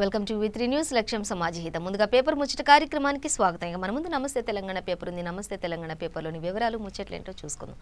Welcome to వి3 news లక్ష్యం సమాజహితం. ముందుగా paper ముచ్చట కార్యక్రమానికి స్వాగతం. మన ముందు నమస్తే తెలంగాణ పేపర్ ఉంది. నమస్తే తెలంగాణ పేపర్లోని వివరాలు ముచ్చట్లేంటో చూసుకుందాం.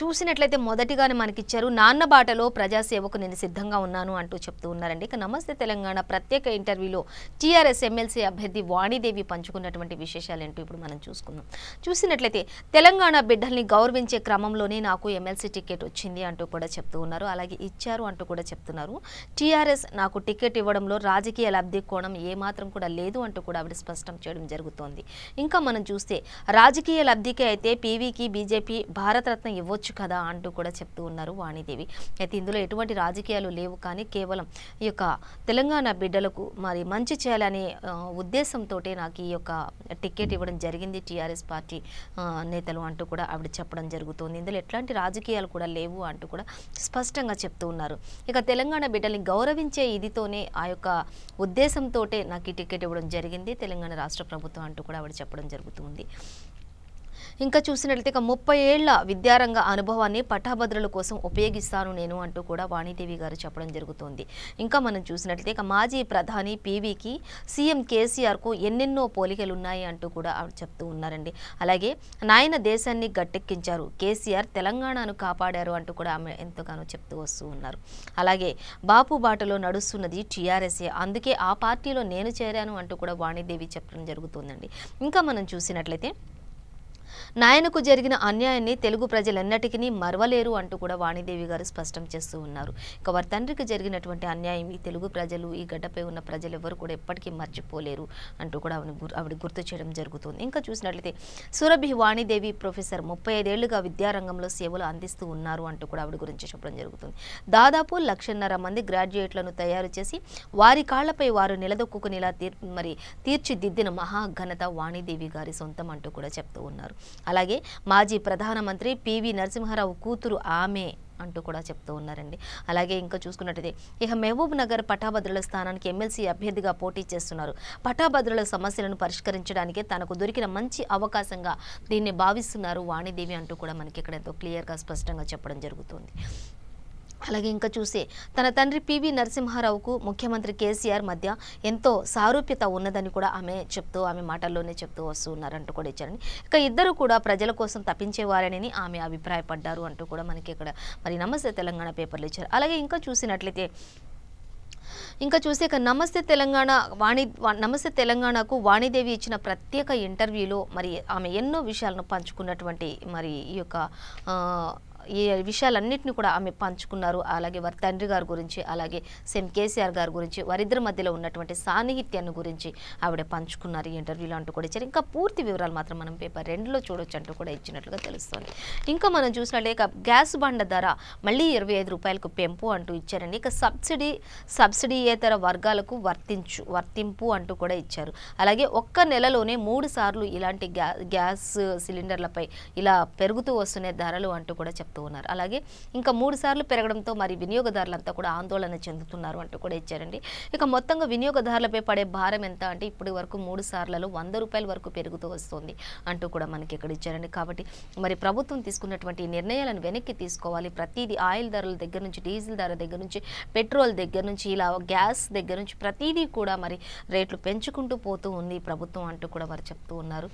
చూసినట్లయితే మొదటిగానే మనకి ఇచ్చారు, నాన్న బాటలో ప్రజాసేవకు నేను సిద్ధంగా ఉన్నాను అంటూ చెప్తూ ఉన్నారండి. ఇక నమస్తే తెలంగాణ ప్రత్యేక ఇంటర్వ్యూలో టీఆర్ఎస్ ఎమ్మెల్సీ అభ్యర్థి వాణిదేవి పంచుకున్నటువంటి విశేషాలు ఏంటో ఇప్పుడు మనం చూసుకుందాం. చూసినట్లయితే తెలంగాణ బిడ్డల్ని గౌరవించే క్రమంలోనే నాకు ఎమ్మెల్సీ టికెట్ వచ్చింది అంటూ కూడా చెప్తూ ఉన్నారు. అలాగే ఇచ్చారు అంటూ కూడా చెప్తున్నారు. టీఆర్ఎస్ నాకు టికెట్ ఇవ్వడంలో రాజకీయ లబ్ధి కోణం ఏమాత్రం కూడా లేదు అంటూ కూడా ఆవిడ స్పష్టం చేయడం జరుగుతోంది. ఇంకా మనం చూస్తే రాజకీయ లబ్ధికి అయితే పీవీకి బీజేపీ భారతరత్న ఇవ్వచ్చు కదా అంటూ కూడా చెప్తూ ఉన్నారు వాణిదేవి. అయితే ఇందులో ఎటువంటి రాజకీయాలు లేవు, కానీ కేవలం ఈ యొక్క తెలంగాణ బిడ్డలకు మరి మంచి చేయాలనే ఉద్దేశంతో నాకు ఈ యొక్క టికెట్ ఇవ్వడం జరిగింది టీఆర్ఎస్ పార్టీ నేతలు అంటూ కూడా ఆవిడ చెప్పడం జరుగుతుంది. ఇందులో ఎట్లాంటి రాజకీయాలు కూడా లేవు అంటూ కూడా స్పష్టంగా చెప్తూ ఉన్నారు. ఇక తెలంగాణ బిడ్డల్ని గౌరవించే ఇదితోనే ఆ యొక్క ఉద్దేశంతో నాకు ఈ టికెట్ ఇవ్వడం జరిగింది తెలంగాణ రాష్ట్ర ప్రభుత్వం అంటూ కూడా ఆవిడ చెప్పడం జరుగుతుంది. ఇంకా చూసినట్లయితే ఇక 30 ఏళ్ల విద్యారంగ అనుభవాన్ని పట్టభద్రుల కోసం ఉపయోగిస్తాను నేను అంటూ కూడా వాణిదేవి గారు చెప్పడం జరుగుతుంది. ఇంకా మనం చూసినట్లయితే ఇక మాజీ ప్రధాని పీవీకి సీఎం కేసీఆర్కు ఎన్నెన్నో పోలికలు ఉన్నాయి అంటూ కూడా ఆవిడ చెప్తూ ఉన్నారండి. అలాగే నాయన దేశాన్ని గట్టెక్కించారు, కేసీఆర్ తెలంగాణను కాపాడారు అంటూ కూడా ఆమె ఎంతగానో చెప్తూ వస్తూ ఉన్నారు. అలాగే బాపు బాటలో నడుస్తున్నది టీఆర్ఎస్ఏ, అందుకే ఆ పార్టీలో నేను చేరాను అంటూ కూడా వాణిదేవి చెప్పడం జరుగుతుందండి. ఇంకా మనం చూసినట్లయితే నాయనకు జరిగిన అన్యాయాన్ని తెలుగు ప్రజలెన్నటికీ మరవలేరు అంటూ కూడా వాణిదేవి గారు స్పష్టం చేస్తూ ఉన్నారు. ఇక వారి తండ్రికి జరిగినటువంటి అన్యాయం ఈ తెలుగు ప్రజలు, ఈ గడ్డపై ఉన్న ప్రజలు ఎవరు కూడా ఎప్పటికీ మర్చిపోలేరు అంటూ కూడా ఆవిడ గుర్తు చేయడం జరుగుతుంది. ఇంకా చూసినట్లయితే సురభి వాణిదేవి ప్రొఫెసర్ 35 ఏళ్లుగా విద్యారంగంలో సేవలు అందిస్తూ ఉన్నారు అంటూ కూడా ఆవిడ గురించి చెప్పడం జరుగుతుంది. దాదాపు 1,50,000 మంది గ్రాడ్యుయేట్లను తయారు చేసి వారి కాళ్లపై వారు నిలదొక్కునేలా తీర్చిదిద్దిన మహాఘనత వాణిదేవి గారి సొంతం అంటూ కూడా చెప్తూ ఉన్నారు. అలాగే మాజీ ప్రధానమంత్రి పివి నరసింహారావు కూతురు ఆమె అంటూ కూడా చెప్తూ ఉన్నారండి. అలాగే ఇంకా చూసుకున్నట్టయితే ఇక మహబూబ్ నగర్ పట్టాభద్రుల స్థానానికి ఎమ్మెల్సీ అభ్యర్థిగా పోటీ చేస్తున్నారు. పట్టాభద్రుల సమస్యలను పరిష్కరించడానికి తనకు దొరికిన మంచి అవకాశంగా దీన్ని భావిస్తున్నారు వాణిదేవి అంటూ కూడా మనకి ఇక్కడ ఎంతో క్లియర్గా స్పష్టంగా చెప్పడం జరుగుతుంది. అలాగే ఇంకా చూస్తే తన తండ్రి పివి నరసింహారావుకు ముఖ్యమంత్రి కేసీఆర్ మధ్య ఎంతో సారూప్యత ఉన్నదని కూడా ఆమె మాటల్లోనే చెప్తూ వస్తూ ఉన్నారంటూ కూడా ఇచ్చారని. ఇక ఇద్దరు కూడా ప్రజల కోసం తప్పించేవారని ఆమె అభిప్రాయపడ్డారు అంటూ కూడా మనకి ఇక్కడ మరి నమస్తే తెలంగాణ పేపర్లు ఇచ్చారు. అలాగే ఇంకా చూసినట్లయితే ఇక నమస్తే తెలంగాణకు వాణిదేవి ఇచ్చిన ప్రత్యేక ఇంటర్వ్యూలో మరి ఆమె ఎన్నో విషయాలను పంచుకున్నటువంటి మరి ఈ యొక్క ఈ విషయాలన్నింటినీ కూడా ఆమె పంచుకున్నారు. అలాగే వారి తండ్రి గారి గురించి, అలాగే సీఎం కేసీఆర్ గారి గురించి, వారిద్దరి మధ్యలో ఉన్నటువంటి సాన్నిహిత్యాన్ని గురించి ఆవిడ పంచుకున్నారు ఈ ఇంటర్వ్యూలో అంటూ కూడా ఇచ్చారు. ఇంకా పూర్తి వివరాలు మాత్రం మనం పేపర్ 2లో చూడొచ్చు అంటూ కూడా ఇచ్చినట్లుగా తెలుస్తుంది. ఇంకా మనం చూసినట్లయితే గ్యాస్ బండ ధర మళ్ళీ 25 రూపాయలకు పెంపు అంటూ ఇచ్చారండి. ఇక సబ్సిడీయేతర వర్గాలకు వర్తింపు అంటూ కూడా ఇచ్చారు. అలాగే ఒక్క నెలలోనే 3 సార్లు ఇలాంటి గ్యాస్ సిలిండర్లపై ఇలా పెరుగుతూ వస్తున్న ధరలు అంటూ కూడా చెప్తున్నారు. అలాగే ఇంకా 3 సార్లు పెరగడంతో మరి వినియోగదారులంతా కూడా ఆందోళన చెందుతున్నారు అంటూ కూడా ఇచ్చారండి. ఇక మొత్తంగా వినియోగదారులపై పడే భారం ఎంత అంటే ఇప్పటి వరకు 3 సార్లలో 100 రూపాయల వరకు పెరుగుతూ వస్తుంది అంటూ కూడా మనకి ఇక్కడ ఇచ్చారండి. కాబట్టి మరి ప్రభుత్వం తీసుకున్నటువంటి నిర్ణయాలను వెనక్కి తీసుకోవాలి. ప్రతిదీ ఆయిల్ ధరల దగ్గర నుంచి, డీజిల్ ధర దగ్గర నుంచి, పెట్రోల్ దగ్గర నుంచి, ఇలా గ్యాస్ దగ్గర నుంచి ప్రతిదీ కూడా మరి రేట్లు పెంచుకుంటూ పోతూ ఉంది ప్రభుత్వం అంటూ కూడా వారు చెప్తూ ఉన్నారు.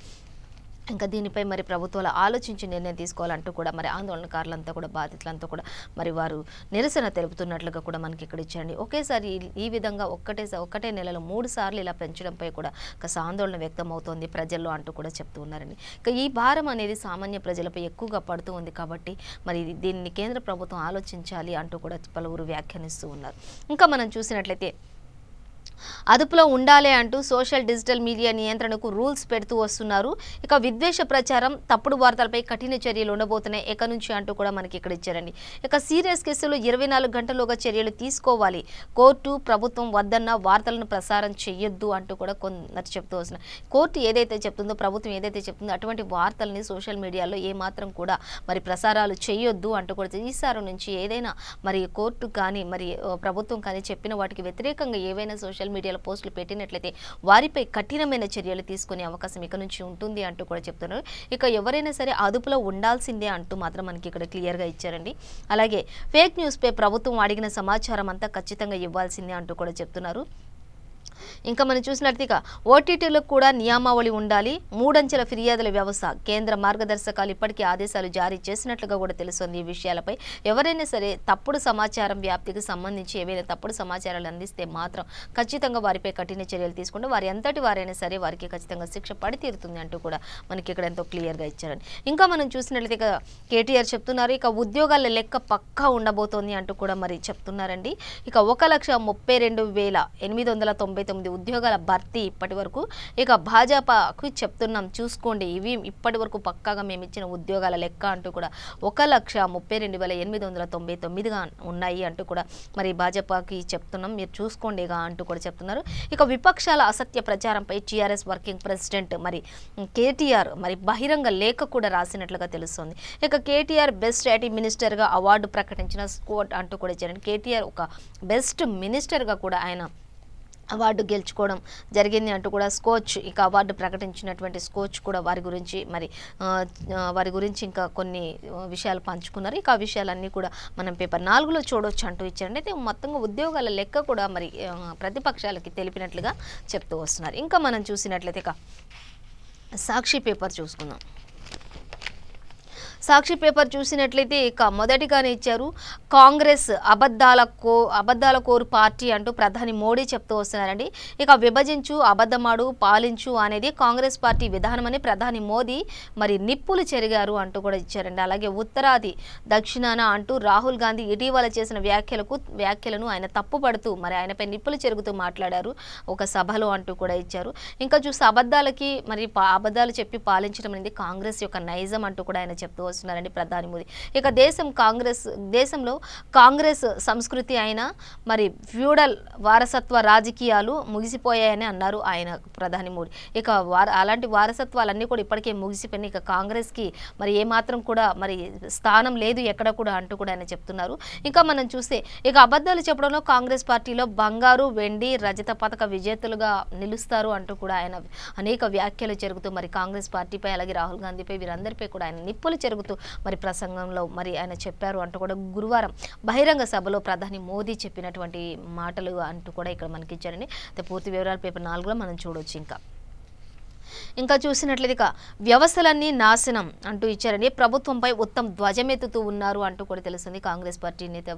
ఇంకా దీనిపై మరి ప్రభుత్వాలు ఆలోచించి నిర్ణయం తీసుకోవాలంటూ కూడా మరి ఆందోళనకారులంతా కూడా, బాధితులంతా కూడా మరి వారు నిరసన తెలుపుతున్నట్లుగా కూడా మనకి ఇక్కడ ఇచ్చారండి. ఒకేసారి ఈ విధంగా ఒక్కటే నెలలో 3 సార్లు ఇలా పెంచడంపై కూడా కాస్త ఆందోళన వ్యక్తం అవుతోంది ప్రజల్లో అంటూ కూడా చెప్తూ ఉన్నారండి. ఇక ఈ భారం అనేది సామాన్య ప్రజలపై ఎక్కువగా పడుతూ ఉంది కాబట్టి మరి దీన్ని కేంద్ర ప్రభుత్వం ఆలోచించాలి అంటూ కూడా పలువురు వ్యాఖ్యానిస్తూ ఉన్నారు. ఇంకా మనం చూసినట్లయితే అదుపులో ఉండాలి అంటూ సోషల్ డిజిటల్ మీడియా నియంత్రణకు రూల్స్ పెడుతూ వస్తున్నారు. ఇక విద్వేష ప్రచారం, తప్పుడు వార్తలపై కఠిన చర్యలు ఉండబోతున్నాయి ఎక్కడి నుంచి అంటూ కూడా మనకి ఇక్కడ ఇచ్చారండి. ఇక సీరియస్ కేసులు 24 గంటల్లోగా చర్యలు తీసుకోవాలి, కోర్టు ప్రభుత్వం వద్దన్న వార్తలను ప్రసారం చేయొద్దు అంటూ కూడా కొందరు చెప్తూ వస్తున్నారు. కోర్టు ఏదైతే చెప్తుందో, ప్రభుత్వం ఏదైతే చెప్తుందో అటువంటి వార్తల్ని సోషల్ మీడియాలో ఏమాత్రం కూడా మరి ప్రసారాలు చేయొద్దు అంటూ కూడా ఈసారి నుంచి ఏదైనా మరి కోర్టు కానీ మరి ప్రభుత్వం కానీ చెప్పిన వాటికి వ్యతిరేకంగా ఏవైనా సోషల్ మీడియాలో పోస్టులు పెట్టినట్లయితే వారిపై కఠినమైన చర్యలు తీసుకునే అవకాశం ఇక నుంచి ఉంటుంది అంటూ కూడా చెప్తున్నారు. ఇక ఎవరైనా సరే అదుపులో ఉండాల్సిందే అంటూ మాత్రం మనకి ఇక్కడ క్లియర్గా ఇచ్చారండి. అలాగే ఫేక్ న్యూస్ పై ప్రభుత్వం అడిగిన సమాచారం అంతా ఖచ్చితంగా ఇవ్వాల్సిందే అంటూ కూడా చెప్తున్నారు. ఇంకా మనం చూసినట్లయితే ఇక ఓటీటీలకు కూడా నియమావళి ఉండాలి, మూడంచెల ఫిర్యాదుల వ్యవస్థ, కేంద్ర మార్గదర్శకాలు ఇప్పటికీ ఆదేశాలు జారీ చేసినట్లుగా కూడా తెలుస్తుంది. ఈ విషయాలపై ఎవరైనా సరే తప్పుడు సమాచారం వ్యాప్తికి సంబంధించి ఏవైనా తప్పుడు సమాచారాలు అందిస్తే మాత్రం ఖచ్చితంగా వారిపై కఠిన చర్యలు తీసుకుంటే వారి ఎంతటి వారైనా సరే వారికి ఖచ్చితంగా శిక్ష పడి తీరుతుంది అంటూ కూడా మనకి ఇక్కడ ఎంతో క్లియర్గా ఇచ్చారని. ఇంకా మనం చూసినట్లయితే ఇక కేటీఆర్ చెప్తున్నారు, ఇక ఉద్యోగాల లెక్క పక్కా ఉండబోతోంది అంటూ కూడా మరి చెప్తున్నారండి. ఇక 1,32,899 ఉద్యోగాల భర్తీ ఇప్పటి వరకు. ఇక భాజపాకు చెప్తున్నాం చూసుకోండి, ఇవి ఇప్పటి వరకు పక్కాగా మేము ఇచ్చిన ఉద్యోగాల లెక్క అంటూ కూడా 1,32,899గా ఉన్నాయి అంటూ కూడా మరి భాజపాకి చెప్తున్నాం, మీరు చూసుకోండిగా అంటూ కూడా చెప్తున్నారు. ఇక విపక్షాల అసత్య ప్రచారంపై టీఆర్ఎస్ వర్కింగ్ ప్రెసిడెంట్ మరి కేటీఆర్ మరి బహిరంగ లేఖ కూడా రాసినట్లుగా తెలుస్తోంది. ఇక కేటీఆర్ బెస్ట్ ఐటీ మినిస్టర్గా అవార్డు ప్రకటించిన స్కోట్ అంటూ కూడా ఇచ్చారండి. కేటీఆర్ ఒక బెస్ట్ మినిస్టర్గా కూడా ఆయన అవార్డు గెలుచుకోవడం జరిగింది అంటూ కూడా స్కోచ్ ఇక అవార్డు ప్రకటించినటువంటి స్కోచ్ కూడా వారి గురించి ఇంకా కొన్ని విషయాలు పంచుకున్నారు. ఇక ఆ విషయాలన్నీ కూడా మనం పేపర్ 4లో చూడవచ్చు అంటూ ఇచ్చారండి. అయితే మొత్తంగా ఉద్యోగాల లెక్క కూడా మరి ప్రతిపక్షాలకి తెలిపినట్లుగా చెప్తూ వస్తున్నారు. ఇంకా మనం చూసినట్లయితే ఇక సాక్షి పేపర్ చూసుకుందాం. సాక్షి పేపర్ చూసినట్లయితే ఇక మొదటిగానే ఇచ్చారు, కాంగ్రెస్ అబద్ధాల కోరు పార్టీ అంటూ ప్రధాని మోడీ చెప్తూ వస్తున్నారండి. ఇక విభజించు, అబద్ధమాడు, పాలించు అనేది కాంగ్రెస్ పార్టీ విధానమని ప్రధాని మోదీ మరి నిప్పులు చెరిగారు అంటూ కూడా ఇచ్చారండి. అలాగే ఉత్తరాది దక్షిణాన అంటూ రాహుల్ గాంధీ ఇటీవల చేసిన వ్యాఖ్యలను ఆయన తప్పుపడుతూ మరి ఆయనపై నిప్పులు చెరుగుతూ మాట్లాడారు ఒక సభలో అంటూ కూడా ఇచ్చారు. ఇంకా చూస్తే అబద్ధాలు చెప్పి పాలించడం అనేది కాంగ్రెస్ యొక్క నైజం అంటూ కూడా ఆయన చెప్తూ వస్తున్నారండి ప్రధాని మోదీ. ఇక దేశంలో కాంగ్రెస్ సంస్కృతి అయిన మరి ఫ్యూడల్ వారసత్వ రాజకీయాలు ముగిసిపోయాయని అన్నారు ఆయన ప్రధాని మోదీ. ఇక అలాంటి వారసత్వాలన్నీ కూడా ఇప్పటికే ముగిసిపోయినాయి. ఇక కాంగ్రెస్కి మరి ఏమాత్రం కూడా మరి స్థానం లేదు ఎక్కడ కూడా అంటూ కూడా ఆయన చెప్తున్నారు. ఇంకా మనం చూస్తే ఇక అబద్ధాలు చెప్పడంలో కాంగ్రెస్ పార్టీలో బంగారు, వెండి, రజత పథక విజేతలుగా నిలుస్తారు అంటూ కూడా ఆయన అనేక వ్యాఖ్యలు జరుగుతూ మరి కాంగ్రెస్ పార్టీపై అలాగే రాహుల్ గాంధీపై వీరందరిపై కూడా ఆయన నిప్పులు చెరుగుతూ మరి ప్రసంగంలో మరి ఆయన చెప్పారు అంటూ కూడా గురువారం బహిరంగ సభలో ప్రధాని మోదీ చెప్పినటువంటి మాటలు అంటూ కూడా ఇక్కడ మనకి ఇచ్చారండి. పూర్తి వివరాలు పేపర్ 4లో మనం చూడవచ్చు. ఇంకా చూసినట్లయితే వ్యవస్థలన్నీ నాశనం అంటూ ఇచ్చారండి. ప్రభుత్వంపై ఉత్తమ్ ధ్వజమెత్తుతూ ఉన్నారు అంటూ కూడా తెలుస్తుంది. కాంగ్రెస్ పార్టీ నేత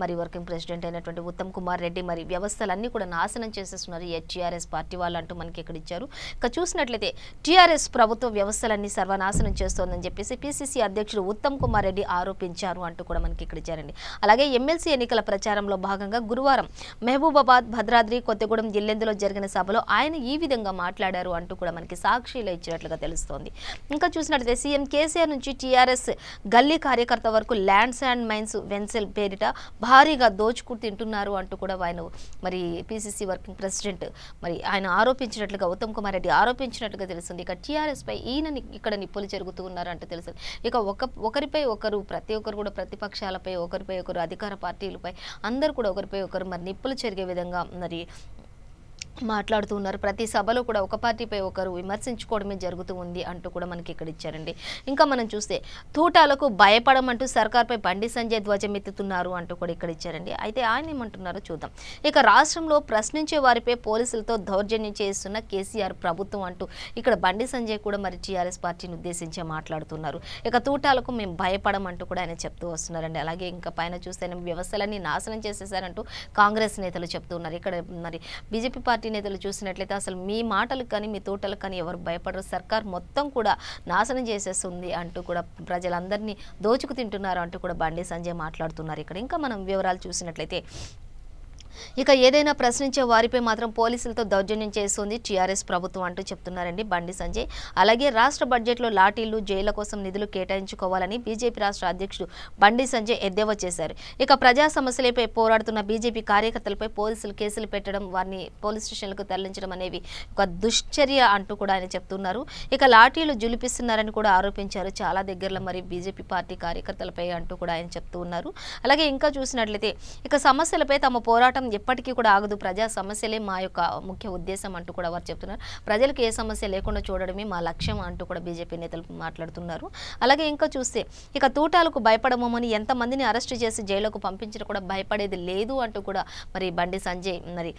మరి వర్కింగ్ ప్రెసిడెంట్ అయినటువంటి ఉత్తమ్ కుమార్ రెడ్డి మరి వ్యవస్థలన్నీ కూడా నాశనం చేసేస్తున్నారు టీఆర్ఎస్ పార్టీ వాళ్ళు అంటూ మనకి ఇక్కడ ఇచ్చారు. ఇక చూసినట్లయితే టీఆర్ఎస్ ప్రభుత్వ వ్యవస్థలన్నీ సర్వనాశనం చేస్తోందని చెప్పేసి పిసిసి అధ్యక్షుడు ఉత్తమ్ కుమార్ రెడ్డి ఆరోపించారు అంటూ కూడా మనకి ఇక్కడ ఇచ్చారండి. అలాగే ఎమ్మెల్సీ ఎన్నికల ప్రచారంలో భాగంగా గురువారం మహబూబాబాద్, భద్రాద్రి కొత్తగూడెం, జిల్లెందులో జరిగిన సభలో ఆయన ఈ విధంగా మాట్లాడారు అంటూ కూడా మనకి సాక్షిలో ఇచ్చినట్లుగా తెలుస్తోంది. ఇంకా చూసినట్లయితే సీఎం కేసీఆర్ నుంచి టీఆర్ఎస్ గల్లీ కార్యకర్త వరకు ల్యాండ్స్ అండ్ మైన్స్ వెన్సెల్ పేరిట భారీగా దోచుకు తింటున్నారు అంటూ కూడా ఆయన మరి పిసిసి వర్కింగ్ ప్రెసిడెంట్ మరి ఆయన ఆరోపించినట్లుగా ఉత్తమ్ కుమార్ రెడ్డి ఆరోపించినట్లుగా తెలుస్తుంది. ఇక టీఆర్ఎస్ పై ఈయన ఇక్కడ నిప్పులు జరుగుతూ ఉన్నారు అంటూ తెలుస్తుంది. ఇక ఒకరిపై ఒకరు ప్రతి ఒక్కరు కూడా ప్రతిపక్షాలపై ఒకరిపై ఒకరు అధికార పార్టీలపై అందరూ కూడా ఒకరిపై ఒకరు మరి నిప్పులు చెరిగే విధంగా మరి మాట్లాడుతూ ఉన్నారు. ప్రతి సభలో కూడా ఒక పార్టీపై ఒకరు విమర్శించుకోవడమే జరుగుతూ ఉంది అంటూ కూడా మనకి ఇక్కడ ఇచ్చారండి. ఇంకా మనం చూస్తే తూటాలకు భయపడమంటూ సర్కార్పై బండి సంజయ్ ధ్వజమెత్తుతున్నారు అంటూ కూడా ఇక్కడ ఇచ్చారండి. అయితే ఆయన ఏమంటున్నారో చూద్దాం. ఇక రాష్ట్రంలో ప్రశ్నించే వారిపై పోలీసులతో దౌర్జన్యం చేస్తున్న కేసీఆర్ ప్రభుత్వం అంటూ ఇక్కడ బండి సంజయ్ కూడా మరి టీఆర్ఎస్ పార్టీని ఉద్దేశించి మాట్లాడుతున్నారు. ఇక తూటాలకు మేము భయపడమంటూ కూడా ఆయన చెప్తూ వస్తున్నారండి. అలాగే ఇంకా పైన చూస్తే వ్యవస్థలన్నీ నాశనం చేసేసారంటూ కాంగ్రెస్ నేతలు చెప్తూ ఉన్నారు. ఇక్కడ మరి బీజేపీ పార్టీ నేతలు చూసినట్లయితే అసలు మీ మాటలకు కానీ మీ తోటలకు కానీ ఎవరు భయపడరు, సర్కార్ మొత్తం కూడా నాశనం చేసేస్తుంది అంటూ కూడా ప్రజలందరినీ దోచుకు తింటున్నారు అంటూ కూడా బండి సంజయ్ మాట్లాడుతున్నారు. ఇక్కడ ఇంకా మనం వివరాలు చూసినట్లయితే ఇక ఏదైనా ప్రశ్నించే వారిపై మాత్రం పోలీసులతో దౌర్జన్యం చేస్తుంది టీఆర్ఎస్ ప్రభుత్వం అంటూ చెప్తున్నారండి బండి సంజయ్. అలాగే రాష్ట్ర బడ్జెట్లో లాఠీలు, జైళ్ల కోసం నిధులు కేటాయించుకోవాలని బీజేపీ రాష్ట్ర అధ్యక్షుడు బండి సంజయ్ ఎద్దేవా చేశారు. ఇక ప్రజా సమస్యలపై పోరాడుతున్న బీజేపీ కార్యకర్తలపై పోలీసులు కేసులు పెట్టడం, వారిని పోలీస్ స్టేషన్లకు తరలించడం అనేవి ఒక దుశ్చర్య అంటూ కూడా ఆయన చెప్తున్నారు. ఇక లాఠీలు జులిపిస్తున్నారని కూడా ఆరోపించారు చాలా దగ్గరలో మరి బీజేపీ పార్టీ కార్యకర్తలపై అంటూ కూడా ఆయన చెప్తూ ఉన్నారు. అలాగే ఇంకా చూసినట్లయితే ఇక సమస్యలపై తమ పోరాటం ఎప్పటికీ కూడా ఆగదు, ప్రజా సమస్యలే మా యొక్క ముఖ్య ఉద్దేశం అంటూ కూడా వారు చెప్తున్నారు. ప్రజలకు ఏ సమస్య లేకుండా చూడడమే మా లక్ష్యం అంటూ కూడా బీజేపీ నేతలు మాట్లాడుతున్నారు. అలాగే ఇంకా చూస్తే ఇక తూటాలకు భయపడమని ఎంతమందిని అరెస్టు చేసి జైలుకు పంపించినా కూడా భయపడేది లేదు అంటూ కూడా మరి బండి సంజయ్ మరి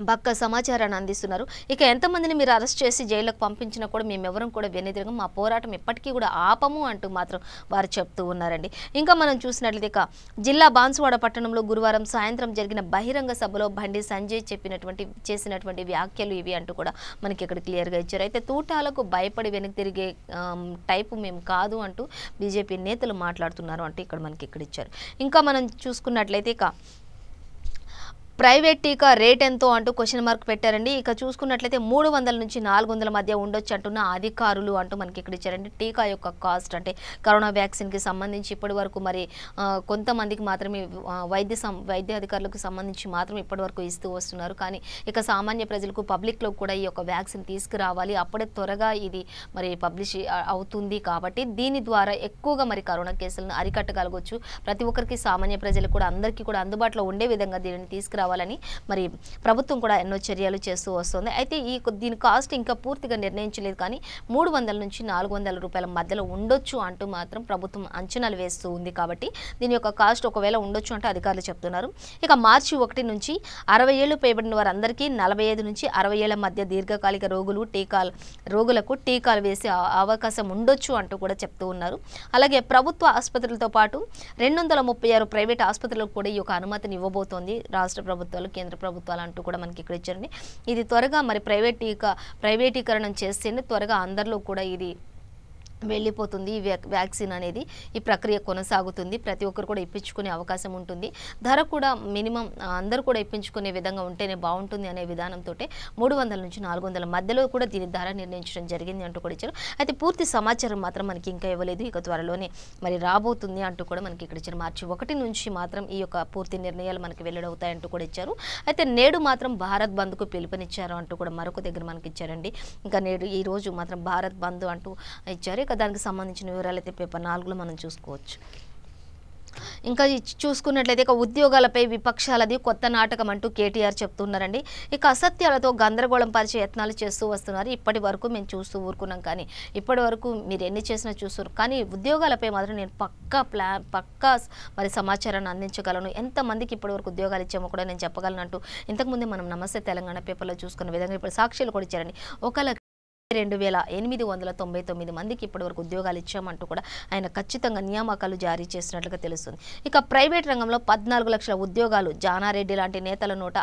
పక్క సమాచారాన్ని అందిస్తున్నారు. ఇక ఎంతమందిని మీరు అరెస్ట్ చేసి జైలుకు పంపించినా కూడా మేమెవరం కూడా వెనుదిరగం, మా పోరాటం ఎప్పటికీ కూడా ఆపము అంటూ మాత్రం వారు చెప్తూ ఉన్నారండి. ఇంకా మనం చూసినట్లయితే ఇక జిల్లా బాన్సువాడ పట్టణంలో గురువారం సాయంత్రం జరిగిన బహిరంగ సభలో బండి సంజయ్ చేసినటువంటి వ్యాఖ్యలు ఇవి అంటూ కూడా మనకి ఇక్కడ క్లియర్గా ఇచ్చారు. అయితే తూటాలకు భయపడి వెనక్కి తిరిగే టైపు మేము కాదు అంటూ బీజేపీ నేతలు మాట్లాడుతున్నారు అంటూ ఇక్కడ మనకి ఇక్కడ ఇచ్చారు. ఇంకా మనం చూసుకున్నట్లయితే ఇక ప్రైవేట్ టీకా రేట్ ఎంతో అంటూ క్వశ్చన్ మార్క్ పెట్టారండి. ఇక చూసుకున్నట్లయితే 300 నుంచి 400 మధ్య ఉండొచ్చు అంటున్న అధికారులు అంటూ మనకి ఇక్కడ ఇచ్చారండి. టీకా యొక్క కాస్ట్ అంటే కరోనా వ్యాక్సిన్కి సంబంధించి ఇప్పటి వరకు మరి కొంతమందికి మాత్రమే వైద్య అధికారులకు సంబంధించి మాత్రం ఇప్పటి వరకు ఇస్తూ వస్తున్నారు. కానీ ఇక సామాన్య ప్రజలకు పబ్లిక్లో కూడా ఈ యొక్క వ్యాక్సిన్ తీసుకురావాలి, అప్పుడే త్వరగా ఇది మరి పబ్లిష్ అవుతుంది. కాబట్టి దీని ద్వారా ఎక్కువగా మరి కరోనా కేసులను అరికట్టగలగవచ్చు. ప్రతి ఒక్కరికి సామాన్య ప్రజలకు కూడా అందరికీ కూడా అందుబాటులో ఉండే విధంగా దీనిని తీసుకురావాలని మరి ప్రభుత్వం కూడా ఎన్నో చర్యలు చేస్తూ వస్తుంది. అయితే దీని కాస్ట్ ఇంకా పూర్తిగా నిర్ణయించలేదు, కానీ 300 నుంచి 400 రూపాయల మధ్యలో ఉండొచ్చు అంటూ మాత్రం ప్రభుత్వం అంచనాలు వేస్తూ ఉంది. కాబట్టి దీని యొక్క కాస్ట్ ఒకవేళ ఉండొచ్చు అంటే అధికారులు చెప్తున్నారు. ఇక మార్చి 1 నుంచి 60 ఏళ్లు పైబడిన వారందరికీ 45 నుంచి 60 ఏళ్ల మధ్య దీర్ఘకాలిక రోగులకు టీకాలు వేసే అవకాశం ఉండొచ్చు అంటూ కూడా చెప్తూ ఉన్నారు. అలాగే ప్రభుత్వ ఆసుపత్రులతో పాటు 236 ప్రైవేట్ ఆసుపత్రులకు కూడా ఈ యొక్క అనుమతిని ఇవ్వబోతోంది రాష్ట్ర ప్రభుత్వాలు, కేంద్ర ప్రభుత్వాలు అంటూ కూడా మనకి ఇక్కడ ఇచ్చారండి. ఇది త్వరగా మరి ప్రైవేటీకరణం చేస్తేనే త్వరగా అందరిలో కూడా ఇది వెళ్ళిపోతుంది. ఈ వ్యాక్సిన్ అనేది ఈ ప్రక్రియ కొనసాగుతుంది. ప్రతి ఒక్కరు కూడా ఇప్పించుకునే అవకాశం ఉంటుంది. ధర కూడా మినిమం అందరూ కూడా ఇప్పించుకునే విధంగా ఉంటేనే బాగుంటుంది అనే విధానంతో 300 నుంచి 400 మధ్యలో కూడా దీని ధర నిర్ణయించడం జరిగింది అంటూ కూడా ఇచ్చారు. అయితే పూర్తి సమాచారం మాత్రం మనకి ఇంకా ఇవ్వలేదు. ఇక త్వరలోనే మరి రాబోతుంది అంటూ కూడా మనకి ఇక్కడ ఇచ్చారు. మార్చి 1 నుంచి మాత్రం ఈ యొక్క పూర్తి నిర్ణయాలు మనకి వెల్లడవుతాయంటూ కూడా ఇచ్చారు. అయితే నేడు మాత్రం భారత్ బంద్కు పిలుపునిచ్చారు అంటూ కూడా మరొక దగ్గర మనకి ఇచ్చారండి. ఇంకా నేడు ఈ రోజు మాత్రం భారత్ బంద్ అంటూ ఇచ్చారు. ఇక దానికి సంబంధించిన వివరాలు అయితే పేపర్ 4లో మనం చూసుకోవచ్చు. ఇంకా చూసుకున్నట్లయితే ఇక ఉద్యోగాలపై విపక్షాలది కొత్త నాటకం అంటూ కేటీఆర్ చెప్తున్నారండి. ఇక అసత్యాలతో గందరగోళం పరిచే యత్నాలు చేస్తూ వస్తున్నారు. ఇప్పటి వరకు మేము చూస్తూ ఊరుకున్నాం, కానీ ఇప్పటి వరకు మీరు ఎన్ని చేసినా చూస్తారు, కానీ ఉద్యోగాలపై మాత్రం నేను పక్కా మరి సమాచారాన్ని అందించగలను, ఎంతమందికి ఇప్పటి వరకు ఉద్యోగాలు ఇచ్చామో కూడా నేను చెప్పగలను అంటూ ఇంతకుముందే మనం నమస్తే తెలంగాణ పేపర్లో చూసుకున్న విధంగా ఇప్పుడు సాక్ష్యాలు కూడా ఇచ్చారండి. 1,2899 మందికి ఇప్పటివరకు ఉద్యోగాలు ఇచ్చామంటూ కూడా ఆయన ఖచ్చితంగా నియామకాలు జారీ చేసినట్లుగా తెలుస్తుంది. ఇక ప్రైవేట్ రంగంలో 14 లక్షల ఉద్యోగాలు. జానారెడ్డి లాంటి నేతల నోట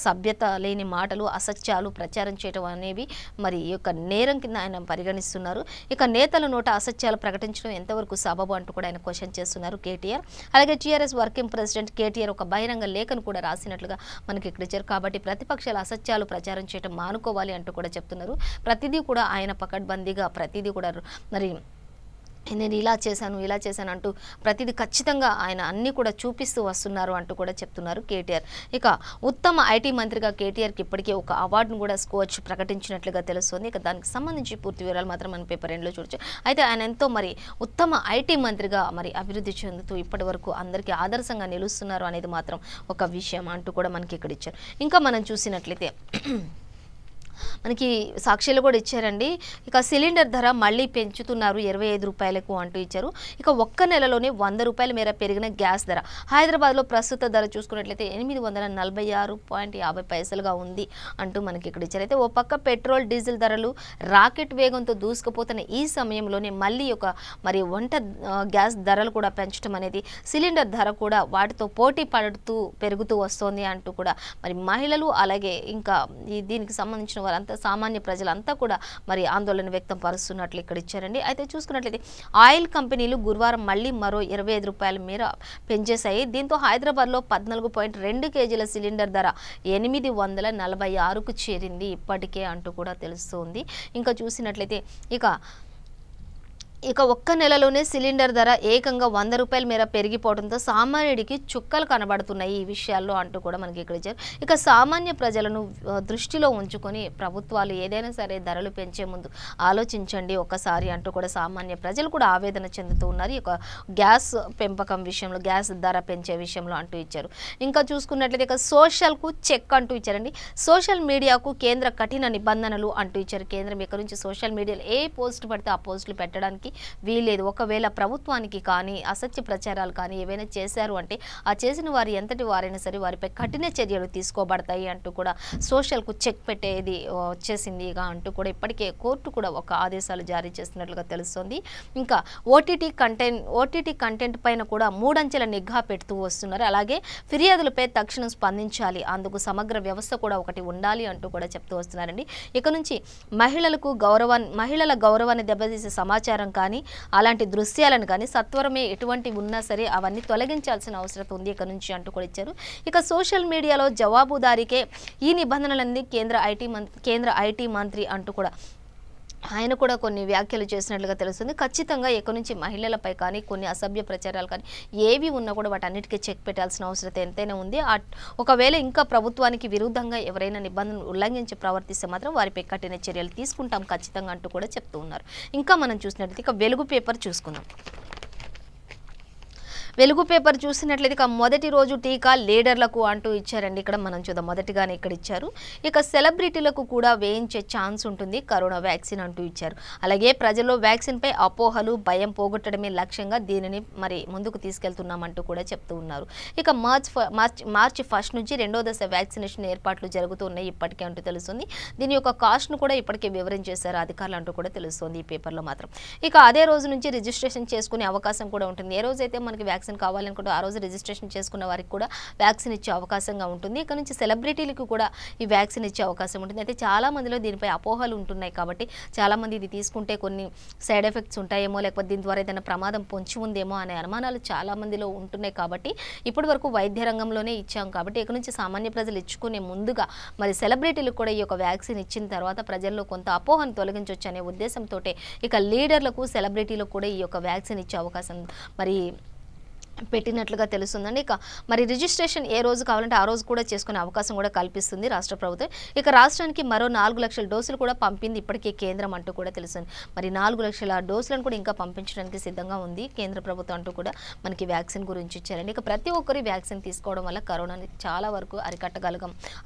సభ్యత లేని మాటలు, అసత్యాలు ప్రచారం చేయడం అనేవి మరి ఈ యొక్క నేరం కింద ఆయన పరిగణిస్తున్నారు. ఇక నేతల నోట అసత్యాలు ప్రకటించడం ఎంతవరకు సబబు అంటూ కూడా ఆయన క్వశ్చన్ చేస్తున్నారు కేటీఆర్. అలాగే టీఆర్ఎస్ వర్కింగ్ ప్రెసిడెంట్ కేటీఆర్ ఒక బహిరంగ లేఖను కూడా రాసినట్లుగా మనకి ఇక్కడ ఇచ్చారు. కాబట్టి ప్రతిపక్షాల అసత్యాలు ప్రచారం చేయడం మానుకోవాలి అంటూ కూడా చెప్తున్నారు. ప్రతిదీ కూడా ఆయన పకడ్బందీగా ప్రతిదీ కూడా మరి నేను ఇలా చేశాను అంటూ ప్రతిదీ ఖచ్చితంగా ఆయన అన్నీ కూడా చూపిస్తూ వస్తున్నారు అంటూ కూడా చెప్తున్నారు కేటీఆర్. ఇక ఉత్తమ ఐటీ మంత్రిగా కేటీఆర్కి ఇప్పటికే ఒక అవార్డును కూడా స్కోచ్ ప్రకటించినట్లుగా తెలుస్తుంది. ఇక దానికి సంబంధించి పూర్తి వివరాలు మాత్రం మన పేపర్ 2లో చూడొచ్చు. అయితే ఆయన ఎంతో మరి ఉత్తమ ఐటీ మంత్రిగా మరి అభివృద్ధి చెందుతూ ఇప్పటి వరకు అందరికీ ఆదర్శంగా నిలుస్తున్నారు అనేది మాత్రం ఒక విషయం అంటూ కూడా మనకి ఇక్కడ ఇచ్చారు. ఇంకా మనం చూసినట్లయితే మనకి సాక్ష్యాలు కూడా ఇచ్చారండి. ఇక సిలిండర్ ధర మళ్ళీ పెంచుతున్నారు 25 రూపాయలకు అంటూ ఇచ్చారు. ఇక ఒక్క నెలలోనే 100 రూపాయల మేర పెరిగిన గ్యాస్ ధర. హైదరాబాద్లో ప్రస్తుత ధర చూసుకున్నట్లయితే 846.50 ఉంది అంటూ మనకి ఇక్కడ ఇచ్చారు. అయితే ఓ పక్క పెట్రోల్ డీజిల్ ధరలు రాకెట్ వేగంతో దూసుకుపోతున్న ఈ సమయంలోనే మళ్ళీ ఒక మరి వంట గ్యాస్ ధరలు కూడా పెంచడం అనేది సిలిండర్ ధర కూడా వాటితో పోటీ పడుతూ పెరుగుతూ వస్తోంది అంటూ కూడా మరి మహిళలు అలాగే ఇంకా దీనికి సంబంధించిన వారంతా సామాన్య ప్రజలంతా కూడా మరి ఆందోళన వ్యక్తం పరుస్తున్నట్లు ఇక్కడ ఇచ్చారండి. అయితే చూసుకున్నట్లయితే ఆయిల్ కంపెనీలు గురువారం మళ్ళీ మరో 25 రూపాయల మేర పెంచేశాయి. దీంతో హైదరాబాద్లో 14.2 కేజీల సిలిండర్ ధర 846కు చేరింది ఇప్పటికే అంటూ కూడా తెలుస్తుంది. ఇంకా చూసినట్లయితే ఇక ఒక్క నెలలోనే సిలిండర్ ధర ఏకంగా 100 రూపాయల మేర పెరిగిపోవడంతో సామాన్యుడికి చుక్కలు కనబడుతున్నాయి ఈ విషయాల్లో అంటూ కూడా మనకి ఇక్కడ ఇచ్చారు. ఇక సామాన్య ప్రజలను దృష్టిలో ఉంచుకొని ప్రభుత్వాలు ఏదైనా సరే ధరలు పెంచే ముందు ఆలోచించండి ఒకసారి అంటూ కూడా సామాన్య ప్రజలు కూడా ఆవేదన చెందుతూ ఉన్నారు. ఇక గ్యాస్ పెంపకం విషయంలో, గ్యాస్ ధర పెంచే విషయంలో అంటూ ఇచ్చారు. ఇంకా చూసుకున్నట్లయితే ఇక సోషల్కు చెక్ అంటూ ఇచ్చారండి. సోషల్ మీడియాకు కేంద్ర కఠిన నిబంధనలు అంటూ ఇచ్చారు. కేంద్రం ఇక్కడ నుంచి సోషల్ మీడియాలో ఏ పోస్ట్ పడితే ఆ పోస్టులు పెట్టడానికి వీల్లేదు. ఒకవేళ ప్రభుత్వానికి కానీ అసత్య ప్రచారాలు కానీ ఏవైనా చేశారు అంటే ఆ చేసిన వారు ఎంతటి వారైనా సరే వారిపై కఠిన చర్యలు తీసుకోబడతాయి అంటూ కూడా సోషల్కు చెక్ పెట్టేది వచ్చేసింది ఇక అంటూ కూడా ఇప్పటికే కోర్టు కూడా ఒక ఆదేశాలు జారీ చేస్తున్నట్లుగా తెలుస్తోంది. ఇంకా ఓటీటీ కంటెంట్ పైన కూడా 3 అంచెల నిఘా పెడుతూ వస్తున్నారు. అలాగే ఫిర్యాదులపై తక్షణం స్పందించాలి, అందుకు సమగ్ర వ్యవస్థ కూడా ఒకటి ఉండాలి అంటూ కూడా చెప్తూ వస్తున్నారండి. ఇక నుంచి మహిళల గౌరవాన్ని దెబ్బతీసే సమాచారం కానీ అలాంటి దృశ్యాలను కానీ సత్వరమే ఎటువంటివి ఉన్నా సరే అవన్నీ తొలగించాల్సిన అవసరం ఉంది ఇక నుంచి అంటూ కూడా ఇచ్చారు. ఇక సోషల్ మీడియాలో జవాబుదారీకే ఈ నిబంధనలన్నీ కేంద్ర ఐటీ మంత్రి అంటూ కూడా ఆయన కూడా కొన్ని వ్యాఖ్యలు చేసినట్లుగా తెలుస్తుంది. ఖచ్చితంగా ఇక నుంచి మహిళలపై కానీ కొన్ని అసభ్య ప్రచారాలు కానీ ఏవి ఉన్నా కూడా వాటన్నిటికీ చెక్ పెట్టాల్సిన అవసరం ఎంతైనా ఉంది. ఒకవేళ ఇంకా ప్రభుత్వానికి విరుద్ధంగా ఎవరైనా నిబంధనలు ఉల్లంఘించి ప్రవర్తిస్తే మాత్రం వారిపై కఠిన చర్యలు తీసుకుంటాం ఖచ్చితంగా అంటూ కూడా చెప్తూ ఉన్నారు. ఇంకా మనం చూసినట్లయితే ఇక వెలుగు పేపర్ చూసుకుందాం. వెలుగు పేపర్ చూసినట్లయితే ఇక మొదటి రోజు టీకా లీడర్లకు అంటూ ఇచ్చారండి. ఇక్కడ మనం చూద్దాం, మొదటిగానే ఇక్కడ ఇచ్చారు. ఇక సెలబ్రిటీలకు కూడా వేయించే ఛాన్స్ ఉంటుంది కరోనా వ్యాక్సిన్ అంటూ ఇచ్చారు. అలాగే ప్రజల్లో వ్యాక్సిన్ పై అపోహలు భయం పోగొట్టడమే లక్ష్యంగా దీనిని మరి ముందుకు తీసుకెళ్తున్నామంటూ కూడా చెప్తూ ఉన్నారు. ఇక మార్చి 1 నుంచి 2వ దశ వ్యాక్సినేషన్ ఏర్పాట్లు జరుగుతున్నాయి ఇప్పటికే అంటూ తెలుస్తుంది. దీని యొక్క కాస్ట్ను కూడా ఇప్పటికే వివరించేశారు అధికారులు అంటూ కూడా తెలుస్తుంది ఈ పేపర్లో మాత్రం. ఇక అదే రోజు నుంచి రిజిస్ట్రేషన్ చేసుకునే అవకాశం కూడా ఉంటుంది. ఏ రోజైతే మనకి వ్యాక్సిన్ కావాలనుకుంటే ఆ రోజు రిజిస్ట్రేషన్ చేసుకున్న వారికి కూడా వ్యాక్సిన్ ఇచ్చే అవకాశంగా ఉంటుంది. ఇక్కడ నుంచి సెలబ్రిటీలకు కూడా ఈ వ్యాక్సిన్ ఇచ్చే అవకాశం ఉంటుంది. అయితే చాలా మందిలో దీనిపై అపోహలు ఉంటున్నాయి కాబట్టి చాలా మంది ఇది తీసుకుంటే కొన్ని సైడ్ ఎఫెక్ట్స్ ఉంటాయేమో, లేకపోతే దీని ద్వారా ఏదైనా ప్రమాదం పొంచి ఉందేమో అనే అనుమానాలు చాలా మందిలో ఉంటున్నాయి. కాబట్టి ఇప్పటి వరకు వైద్య రంగంలోనే ఇచ్చాం కాబట్టి ఇక్కడ నుంచి సామాన్య ప్రజలు ఇచ్చుకునే ముందుగా మరి సెలబ్రిటీలకు కూడా ఈ యొక్క వ్యాక్సిన్ ఇచ్చిన తర్వాత ప్రజల్లో కొంత అపోహను తొలగించవచ్చు అనే ఉద్దేశంతో ఇక లీడర్లకు సెలబ్రిటీలకు కూడా ఈ యొక్క వ్యాక్సిన్ ఇచ్చే అవకాశం మరి పెట్టినట్లుగా తెలుస్తుందండి. ఇక మరి రిజిస్ట్రేషన్ ఏ రోజు కావాలంటే ఆ రోజు కూడా చేసుకునే అవకాశం కూడా కల్పిస్తుంది రాష్ట్ర ప్రభుత్వం. ఇక రాష్ట్రానికి మరో 4 లక్షల డోసులు కూడా పంపింది ఇప్పటికే కేంద్రం అంటూ కూడా తెలుస్తుంది. మరి 4 లక్షల డోసులను కూడా ఇంకా పంపించడానికి సిద్ధంగా ఉంది కేంద్ర ప్రభుత్వం అంటూ కూడా మనకి వ్యాక్సిన్ గురించి ఇచ్చారండి. ఇక ప్రతి ఒక్కరి వ్యాక్సిన్ తీసుకోవడం వల్ల కరోనాని చాలా వరకు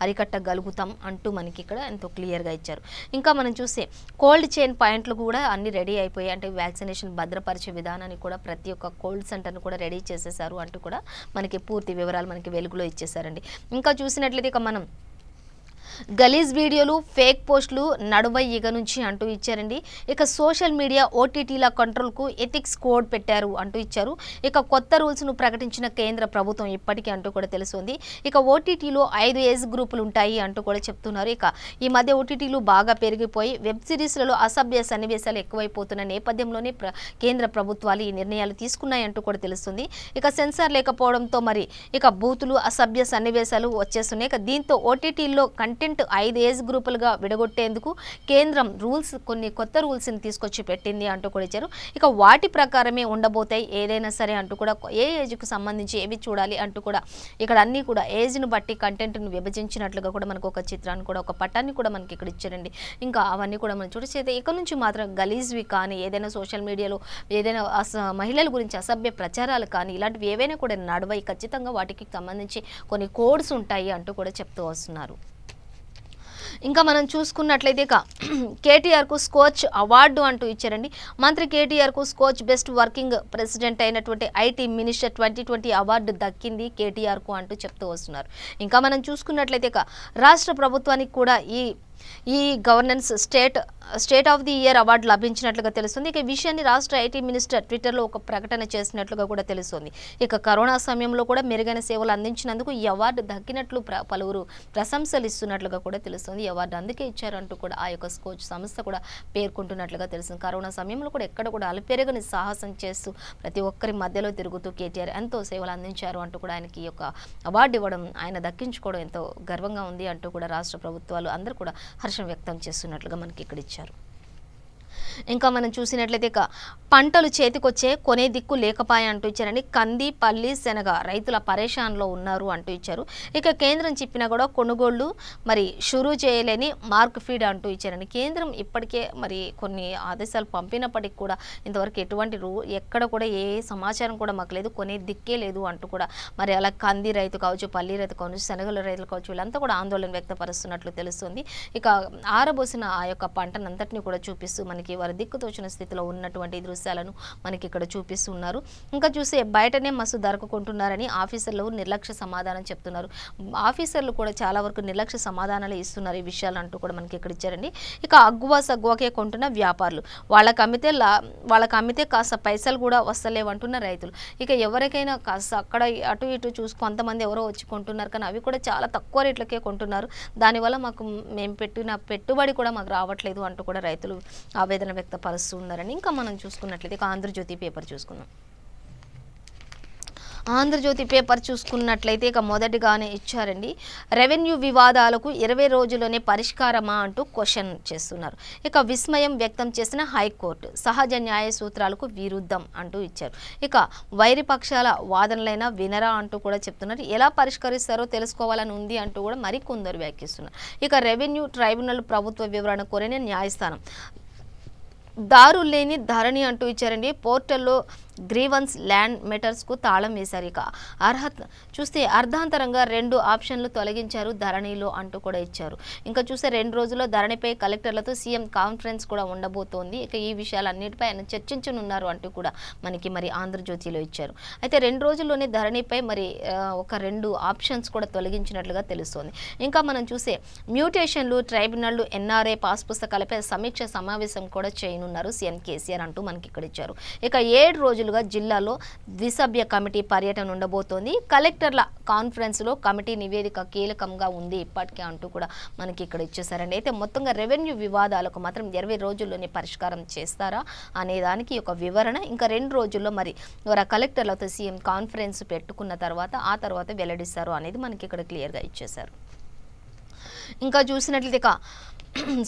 అరికట్టగలుగుతాం అంటూ మనకి ఇక్కడ ఎంతో క్లియర్గా ఇచ్చారు. ఇంకా మనం చూస్తే కోల్డ్ చైన్ పాయింట్లు కూడా అన్ని రెడీ అయిపోయాయి. అంటే వ్యాక్సినేషన్ భద్రపరిచే విధానాన్ని కూడా ప్రతి ఒక్క కోల్డ్ సెంటర్ను కూడా రెడీ చేసేసారు అంటూ కూడా మనకి పూర్తి వివరాలు మనకి వెలుగులో ఇచ్చేసారండి. ఇంకా చూసినట్లయితే ఇక మనం గలీజ్ వీడియోలు ఫేక్ పోస్టులు నడువై ఇక నుంచి అంటూ ఇచ్చారండి. ఇక సోషల్ మీడియా ఓటీటీల కంట్రోల్కు ఎథిక్స్ కోడ్ పెట్టారు అంటూ ఇచ్చారు. ఇక కొత్త రూల్స్ను ప్రకటించిన కేంద్ర ప్రభుత్వం ఇప్పటికీ అంటూ కూడా తెలుస్తుంది. ఇక ఓటీటీలో 5 ఏజ్ గ్రూపులు ఉంటాయి అంటూ కూడా చెప్తున్నారు. ఇక ఈ మధ్య ఓటీటీలు బాగా పెరిగిపోయి వెబ్ సిరీస్లలో అసభ్య సన్నివేశాలు ఎక్కువైపోతున్న నేపథ్యంలోనే కేంద్ర ప్రభుత్వాలు ఈ నిర్ణయాలు తీసుకున్నాయంటూ కూడా తెలుస్తుంది. ఇక సెన్సార్ లేకపోవడంతో మరి ఇక బూతులు అసభ్య సన్నివేశాలు వచ్చేస్తున్నాయి. ఇక దీంతో ఓటీటీల్లో కంటెంట్ 5 ఏజ్ గ్రూపులుగా విడగొట్టేందుకు కేంద్రం కొన్ని కొత్త రూల్స్ని తీసుకొచ్చి పెట్టింది అంటూ కూడా ఇచ్చారు. ఇక వాటి ప్రకారమే ఉండబోతాయి ఏదైనా సరే అంటూ కూడా ఏ ఏజ్కు సంబంధించి ఏవి చూడాలి అంటూ కూడా ఇక్కడ అన్నీ కూడా ఏజ్ను బట్టి కంటెంట్ను విభజించినట్లుగా కూడా మనకు ఒక చిత్రాన్ని కూడా ఒక పటాన్ని కూడా మనకి ఇక్కడ ఇచ్చారండి. ఇంకా అవన్నీ కూడా మనం చూడచేస్తే ఇక నుంచి మాత్రం గలీజ్వి కానీ ఏదైనా సోషల్ మీడియాలో ఏదైనా మహిళల గురించి అసభ్య ప్రచారాలు కానీ ఇలాంటివి ఏవైనా కూడా నడవై ఖచ్చితంగా వాటికి సంబంధించి కొన్ని కోడ్స్ ఉంటాయి అంటూ కూడా చెప్తూ వస్తున్నారు. ఇంకా మనం చూసుకున్నట్లయితే ఇక కేటీఆర్కు స్కోచ్ అవార్డు అంటూ ఇచ్చారండి. మంత్రి కేటీఆర్కు స్కోచ్ బెస్ట్ వర్కింగ్ ప్రెసిడెంట్ అయినటువంటి ఐటీ మినిస్టర్ 2020 అవార్డు దక్కింది కేటీఆర్కు అంటూ చెప్తూ వస్తున్నారు. ఇంకా మనం చూసుకున్నట్లయితే ఇక రాష్ట్ర ప్రభుత్వానికి కూడా ఈ governance state of the year award లభించినట్లుగా తెలుస్తుంది. ఇక ఈ విషయాన్ని రాష్ట్ర ఐటీ మినిస్టర్ ట్విట్టర్లో ఒక ప్రకటన చేసినట్లుగా కూడా తెలుస్తుంది. ఇక కరోనా సమయంలో కూడా మెరుగైన సేవలు అందించినందుకు ఈ అవార్డు దక్కినట్లు పలువురు ప్రశంసలు ఇస్తున్నట్లుగా కూడా తెలుస్తుంది. ఈ అవార్డు అందుకే ఇచ్చారంటూ కూడా ఆ యొక్క స్కోచ్ సంస్థ కూడా పేర్కొంటున్నట్లుగా తెలుస్తుంది. కరోనా సమయంలో కూడా ఎక్కడ కూడా అలుపెరగని సాహసం చేస్తూ ప్రతి ఒక్కరి మధ్యలో తిరుగుతూ కేటీఆర్ ఎంతో సేవలు అందించారు అంటూ కూడా ఆయనకి ఈ యొక్క అవార్డు ఇవ్వడం ఆయన దక్కించుకోవడం ఎంతో గర్వంగా ఉంది అంటూ కూడా రాష్ట్ర ప్రభుత్వాలు అందరూ కూడా హర్షం వ్యక్తం చేస్తున్నట్లుగా మనకి ఇక్కడ ఇచ్చారు. ఇంకా మనం చూసినట్లయితే ఇక పంటలు చేతికొచ్చే కొనే దిక్కు లేకపాయ అంటూ ఇచ్చారండి. కంది పల్లి శనగ రైతుల పరేషాన్లో ఉన్నారు అంటూ ఇచ్చారు. ఇక కేంద్రం చెప్పినా కూడా కొనుగోళ్లు మరి షురూ చేయలేని మార్క్ ఫీడ్ అంటూ ఇచ్చారండి. కేంద్రం ఇప్పటికే మరి కొన్ని ఆదేశాలు పంపినప్పటికీ కూడా ఇంతవరకు ఎటువంటి ఎక్కడ కూడా ఏ సమాచారం కూడా మాకు లేదు, కొనే దిక్కే లేదు అంటూ కూడా మరి అలా కంది రైతు కావచ్చు, పల్లి రైతు కావచ్చు, శనగల రైతులు కావచ్చు, వీళ్ళంతా కూడా ఆందోళన వ్యక్తపరుస్తున్నట్లు తెలుస్తుంది. ఇక ఆరబోసిన ఆ యొక్క పంటనంతటిని కూడా చూపిస్తూ మనకి వారు దిక్కుతోచిన స్థితిలో ఉన్నటువంటి దృశ్యాలను మనకి ఇక్కడ చూపిస్తున్నారు. ఇంకా చూస్తే బయటనే మస్తు ధరకు కొంటున్నారని ఆఫీసర్లు నిర్లక్ష్య సమాధానం చెప్తున్నారు. ఆఫీసర్లు కూడా చాలా వరకు నిర్లక్ష్య సమాధానాలు ఇస్తున్నారు ఈ విషయాలు అంటూ కూడా మనకి ఇక్కడ ఇచ్చారండి. ఇక అగ్గువ సగ్గువకే కొంటున్న వ్యాపారులు, వాళ్ళకి అమ్మితే కాస్త పైసలు కూడా వస్తలేవంటున్న రైతులు. ఇక ఎవరికైనా కాస్త అక్కడ అటు ఇటు చూసి కొంతమంది ఎవరో వచ్చి కొంటున్నారు, కానీ అవి కూడా చాలా తక్కువ రేట్లకే కొంటున్నారు. దానివల్ల మేము పెట్టిన పెట్టుబడి కూడా మాకు రావట్లేదు అంటూ కూడా రైతులు ఆవేదన వ్యక్తపరుస్తున్నారని. ఇంకా మనం చూసుకున్నట్లయితే ఆంధ్రజ్యోతి పేపర్ చూసుకుందాం. ఆంధ్రజ్యోతి పేపర్ చూసుకున్నట్లయితే ఇక మొదటిగానే ఇచ్చారండి, రెవెన్యూ వివాదాలకు 20 రోజుల్లోనే పరిష్కారమా అంటూ క్వశ్చన్ చేస్తున్నారు. ఇక విస్మయం వ్యక్తం చేసిన హైకోర్టు, సహజ న్యాయ సూత్రాలకు విరుద్ధం అంటూ ఇచ్చారు. ఇక వైరి పక్షాల వాదనలైనా వినరా అంటూ కూడా చెప్తున్నారు. ఎలా పరిష్కరిస్తారో తెలుసుకోవాలని ఉంది అంటూ కూడా మరికొందరు వ్యాఖ్యానిస్తున్నారు. ఇక రెవెన్యూ ట్రైబ్యునల్ ప్రభుత్వ వివరణ కోరిన న్యాయస్థానం, దారులు లేని ధరణి అంటూ ఇచ్చారండి. పోర్టల్లో గ్రీవన్స్ ల్యాండ్ మెటర్స్కు తాళం వేశారు. ఇక అర్హత చూస్తే అర్ధాంతరంగా 2 ఆప్షన్లు తొలగించారు ధరణిలో అంటూ కూడా ఇచ్చారు. ఇంకా చూస్తే 2 రోజుల్లో ధరణిపై కలెక్టర్లతో సీఎం కాన్ఫరెన్స్ కూడా ఉండబోతోంది. ఇక ఈ విషయాలన్నిటిపై ఆయన చర్చించనున్నారు అంటూ కూడా మనకి మరి ఆంధ్రజ్యోతిలో ఇచ్చారు. అయితే 2 రోజుల్లోనే ధరణిపై మరి ఒక 2 ఆప్షన్స్ కూడా తొలగించినట్లుగా తెలుస్తోంది. ఇంకా మనం చూస్తే మ్యూటేషన్లు, ట్రైబ్యునల్, ఎన్ఆర్ఐ పాస్ పుస్తకాలపై సమీక్ష సమావేశం కూడా చేయనున్నారు సీఎం కేసీఆర్ అంటూ మనకి ఇక్కడ ఇచ్చారు. ఇక 7 రోజులు జిల్లాలో ద్విసభ్య కమిటీ పర్యటన ఉండబోతోంది. కలెక్టర్ల కాన్ఫరెన్స్ లో కమిటీ నివేదిక కీలకంగా ఉంది ఇప్పటికే అంటూ కూడా మనకి ఇక్కడ ఇచ్చేసారండి. అయితే మొత్తంగా రెవెన్యూ వివాదాలకు మాత్రం 20 రోజుల్లోనే పరిష్కారం చేస్తారా అనే దానికి ఒక వివరణ. ఇంకా 2 రోజుల్లో మరి కలెక్టర్లతో సీఎం కాన్ఫరెన్స్ పెట్టుకున్న తర్వాత ఆ తర్వాత వెల్లడిస్తారు అనేది మనకి ఇక్కడ క్లియర్గా ఇచ్చేశారు. ఇంకా చూసినట్లయితే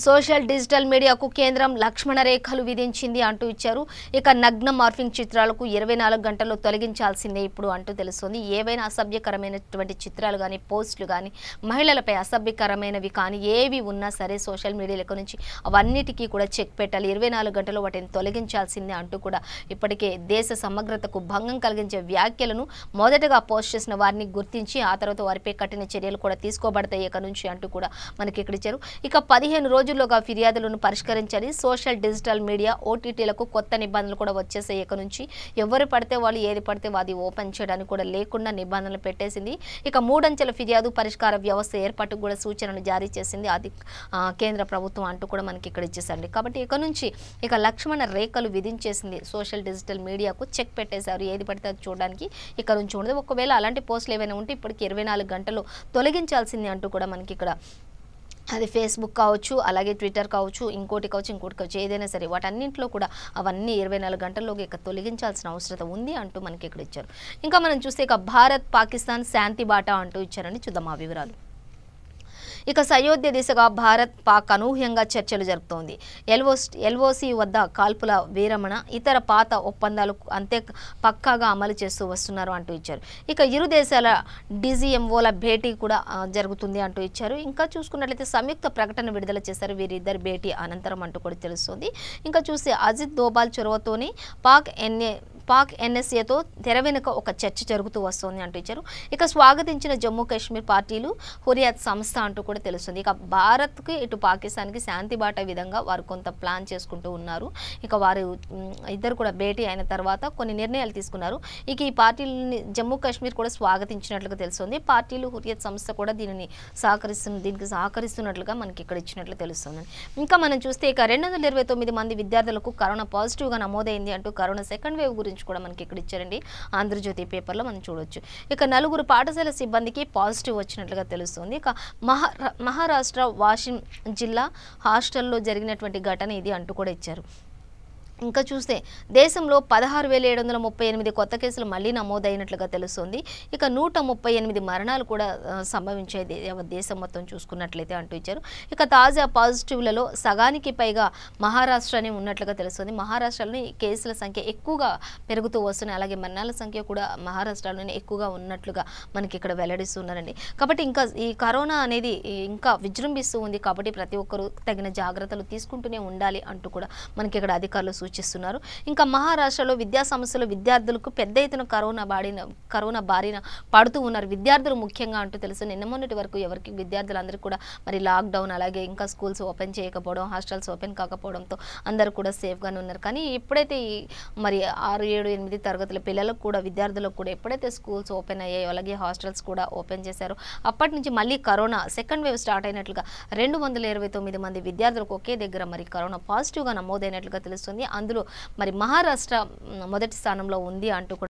సోషల్ డిజిటల్ మీడియాకు కేంద్రం లక్ష్మణ రేఖలు విధించింది అంటూ ఇచ్చారు. ఇక నగ్న మార్ఫింగ్ చిత్రాలకు 24 గంటల్లో తొలగించాల్సిందే ఇప్పుడు అంటూ తెలుస్తుంది. ఏవైనా అసభ్యకరమైనటువంటి చిత్రాలు కానీ, పోస్టులు కానీ, మహిళలపై అసభ్యకరమైనవి కానీ ఏవి ఉన్నా సరే సోషల్ మీడియాల నుంచి అవన్నిటికీ కూడా చెక్ పెట్టాలి. 24 గంటల్లో వాటిని తొలగించాల్సిందే అంటూ కూడా ఇప్పటికే దేశ సమగ్రతకు భంగం కలిగించే వ్యాఖ్యలను మొదటగా పోస్ట్ చేసిన వారిని గుర్తించి ఆ తర్వాత వారిపై కఠిన చర్యలు కూడా తీసుకోబడతాయి ఇక నుంచి అంటూ కూడా మనకి ఇక్కడ ఇచ్చారు. ఇక 15 రోజుల్లోగా ఫిర్యాదులను పరిష్కరించాలి. సోషల్ డిజిటల్ మీడియా ఓటీటీలకు కొత్త నిబంధనలు కూడా వచ్చేసాయి. ఇక నుంచి ఎవరు పడితే వాళ్ళు ఏది పడితే అది ఓపెన్ చేయడానికి కూడా లేకుండా నిబంధనలు పెట్టేసింది. ఇక 3 అంచెల ఫిర్యాదు పరిష్కార వ్యవస్థ ఏర్పాటుకు కూడా సూచనలు జారీ చేసింది అది కేంద్ర ప్రభుత్వం అంటూ కూడా మనకి ఇక్కడ ఇచ్చేసండి. కాబట్టి ఇక నుంచి ఇక లక్ష్మణ రేఖలు విధించేసింది. సోషల్ డిజిటల్ మీడియాకు చెక్ పెట్టేశారు. ఏది పడితే అది చూడడానికి ఇక నుంచి ఉండదు. ఒకవేళ అలాంటి పోస్టులు ఏవైనా ఉంటే ఇప్పటికి 24 గంటలు తొలగించాల్సింది అంటూ కూడా మనకి ఇక్కడ అది ఫేస్బుక్ కావచ్చు, అలాగే ట్విట్టర్ కావచ్చు, ఇంకోటి కావచ్చు ఏదైనా సరే వాటన్నింటిలో కూడా అవన్నీ 24 గంటల్లోకి ఇక తొలగించాల్సిన అవసరం ఉంది అంటూ మనకి ఇక్కడ ఇచ్చారు. ఇంకా మనం చూస్తే ఇక భారత్ పాకిస్తాన్ శాంతి బాట అంటూ ఇచ్చారని చూద్దాం ఆ వివరాలు. ఇక సయోధ్య దిశగా భారత్ పాక్ అనూహ్యంగా చర్చలు జరుపుతోంది. ఎల్ఓసి వద్ద కాల్పుల విరమణ, ఇతర పాత ఒప్పందాలు అంతే పక్కాగా అమలు చేస్తూ వస్తున్నారు అంటూ ఇచ్చారు. ఇక ఇరు దేశాల డీజీఎంఓల భేటీ కూడా జరుగుతుంది అంటూ ఇచ్చారు. ఇంకా చూసుకున్నట్లయితే సంయుక్త ప్రకటన విడుదల చేశారు వీరిద్దరు భేటీ అనంతరం అంటూ కూడా తెలుస్తుంది. ఇంకా చూస్తే అజిత్ దోబాల్ చొరవతోని పాక్ ఎన్ఎస్ఏతో తెర వెనుక ఒక చర్చ జరుగుతూ వస్తుంది అంటూ ఇచ్చారు. ఇక స్వాగతించిన జమ్మూ కాశ్మీర్ పార్టీలు, హురియాత్ సంస్థ అంటూ కూడా తెలుస్తుంది. ఇక భారత్కి ఇటు పాకిస్తాన్కి శాంతి బాట విధంగా వారు కొంత ప్లాన్ చేసుకుంటూ ఉన్నారు. ఇక వారు ఇద్దరు కూడా భేటీ అయిన తర్వాత కొన్ని నిర్ణయాలు తీసుకున్నారు. ఇక ఈ పార్టీలని జమ్మూ కాశ్మీర్ కూడా స్వాగతించినట్లుగా తెలుస్తుంది. పార్టీలు, హురియాత్ సంస్థ కూడా దీనికి సహకరిస్తున్నట్లుగా మనకి ఇక్కడ ఇచ్చినట్లు తెలుస్తుంది. ఇంకా మనం చూస్తే ఇక 229 మంది విద్యార్థులకు కరోనా పాజిటివ్గా నమోదైంది అంటూ కరోనా సెకండ్ వేవ్ గురించి కూడా మనకి ఇక్కడ ఇచ్చారండి. ఆంధ్రజ్యోతి పేపర్లో మనం చూడొచ్చు. ఇక 4 పాఠశాల సిబ్బందికి పాజిటివ్ వచ్చినట్లుగా తెలుస్తుంది. ఇక మహారాష్ట్ర వాషిం జిల్లా హాస్టల్లో జరిగినటువంటి ఘటన ఇది అంటూ కూడా ఇచ్చారు. ఇంకా చూస్తే దేశంలో 16,738 కొత్త కేసులు మళ్ళీ నమోదైనట్లుగా తెలుస్తుంది. ఇక 138 మరణాలు కూడా సంభవించాయి దేశం మొత్తం చూసుకున్నట్లయితే అంటూ ఇచ్చారు. ఇక తాజా పాజిటివ్లలో సగానికి పైగా మహారాష్ట్రనే ఉన్నట్లుగా తెలుస్తుంది. మహారాష్ట్రలోని కేసుల సంఖ్య ఎక్కువగా పెరుగుతూ వస్తున్నాయి. అలాగే మరణాల సంఖ్య కూడా మహారాష్ట్రలోనే ఎక్కువగా ఉన్నట్లుగా మనకి ఇక్కడ వెల్లడిస్తున్నారండి. కాబట్టి ఇంకా ఈ కరోనా అనేది ఇంకా విజృంభిస్తూ ఉంది. కాబట్టి ప్రతి ఒక్కరూ తగిన జాగ్రత్తలు తీసుకుంటూనే ఉండాలి అంటూ కూడా మనకి ఇక్కడ అధికారులు సూచిస్తున్నారు. ఇంకా మహారాష్ట్రలో విద్యా సంస్థలు విద్యార్థులకు పెద్ద ఎత్తున కరోనా బారిన పడుతూ ఉన్నారు విద్యార్థులు ముఖ్యంగా అంటూ తెలుసు. నిన్న మొన్నటి వరకు ఎవరికి విద్యార్థులందరికీ కూడా మరి లాక్డౌన్, అలాగే ఇంకా స్కూల్స్ ఓపెన్ చేయకపోవడం, హాస్టల్స్ ఓపెన్ కాకపోవడంతో అందరూ కూడా సేఫ్గానే ఉన్నారు. కానీ ఎప్పుడైతే మరి 6, 7, 8 తరగతుల పిల్లలకు కూడా విద్యార్థులకు కూడా ఎప్పుడైతే స్కూల్స్ ఓపెన్ అయ్యాయో, అలాగే హాస్టల్స్ కూడా ఓపెన్ చేశారో అప్పటి నుంచి మళ్ళీ కరోనా సెకండ్ వేవ్ స్టార్ట్ అయినట్లుగా 229 మంది విద్యార్థులకు ఒకే దగ్గర మరి కరోనా పాజిటివ్గా నమోదైనట్లుగా తెలుస్తుంది. అందులో మరి మహారాష్ట్ర మొదటి స్థానంలో ఉంది అంటూ కూడా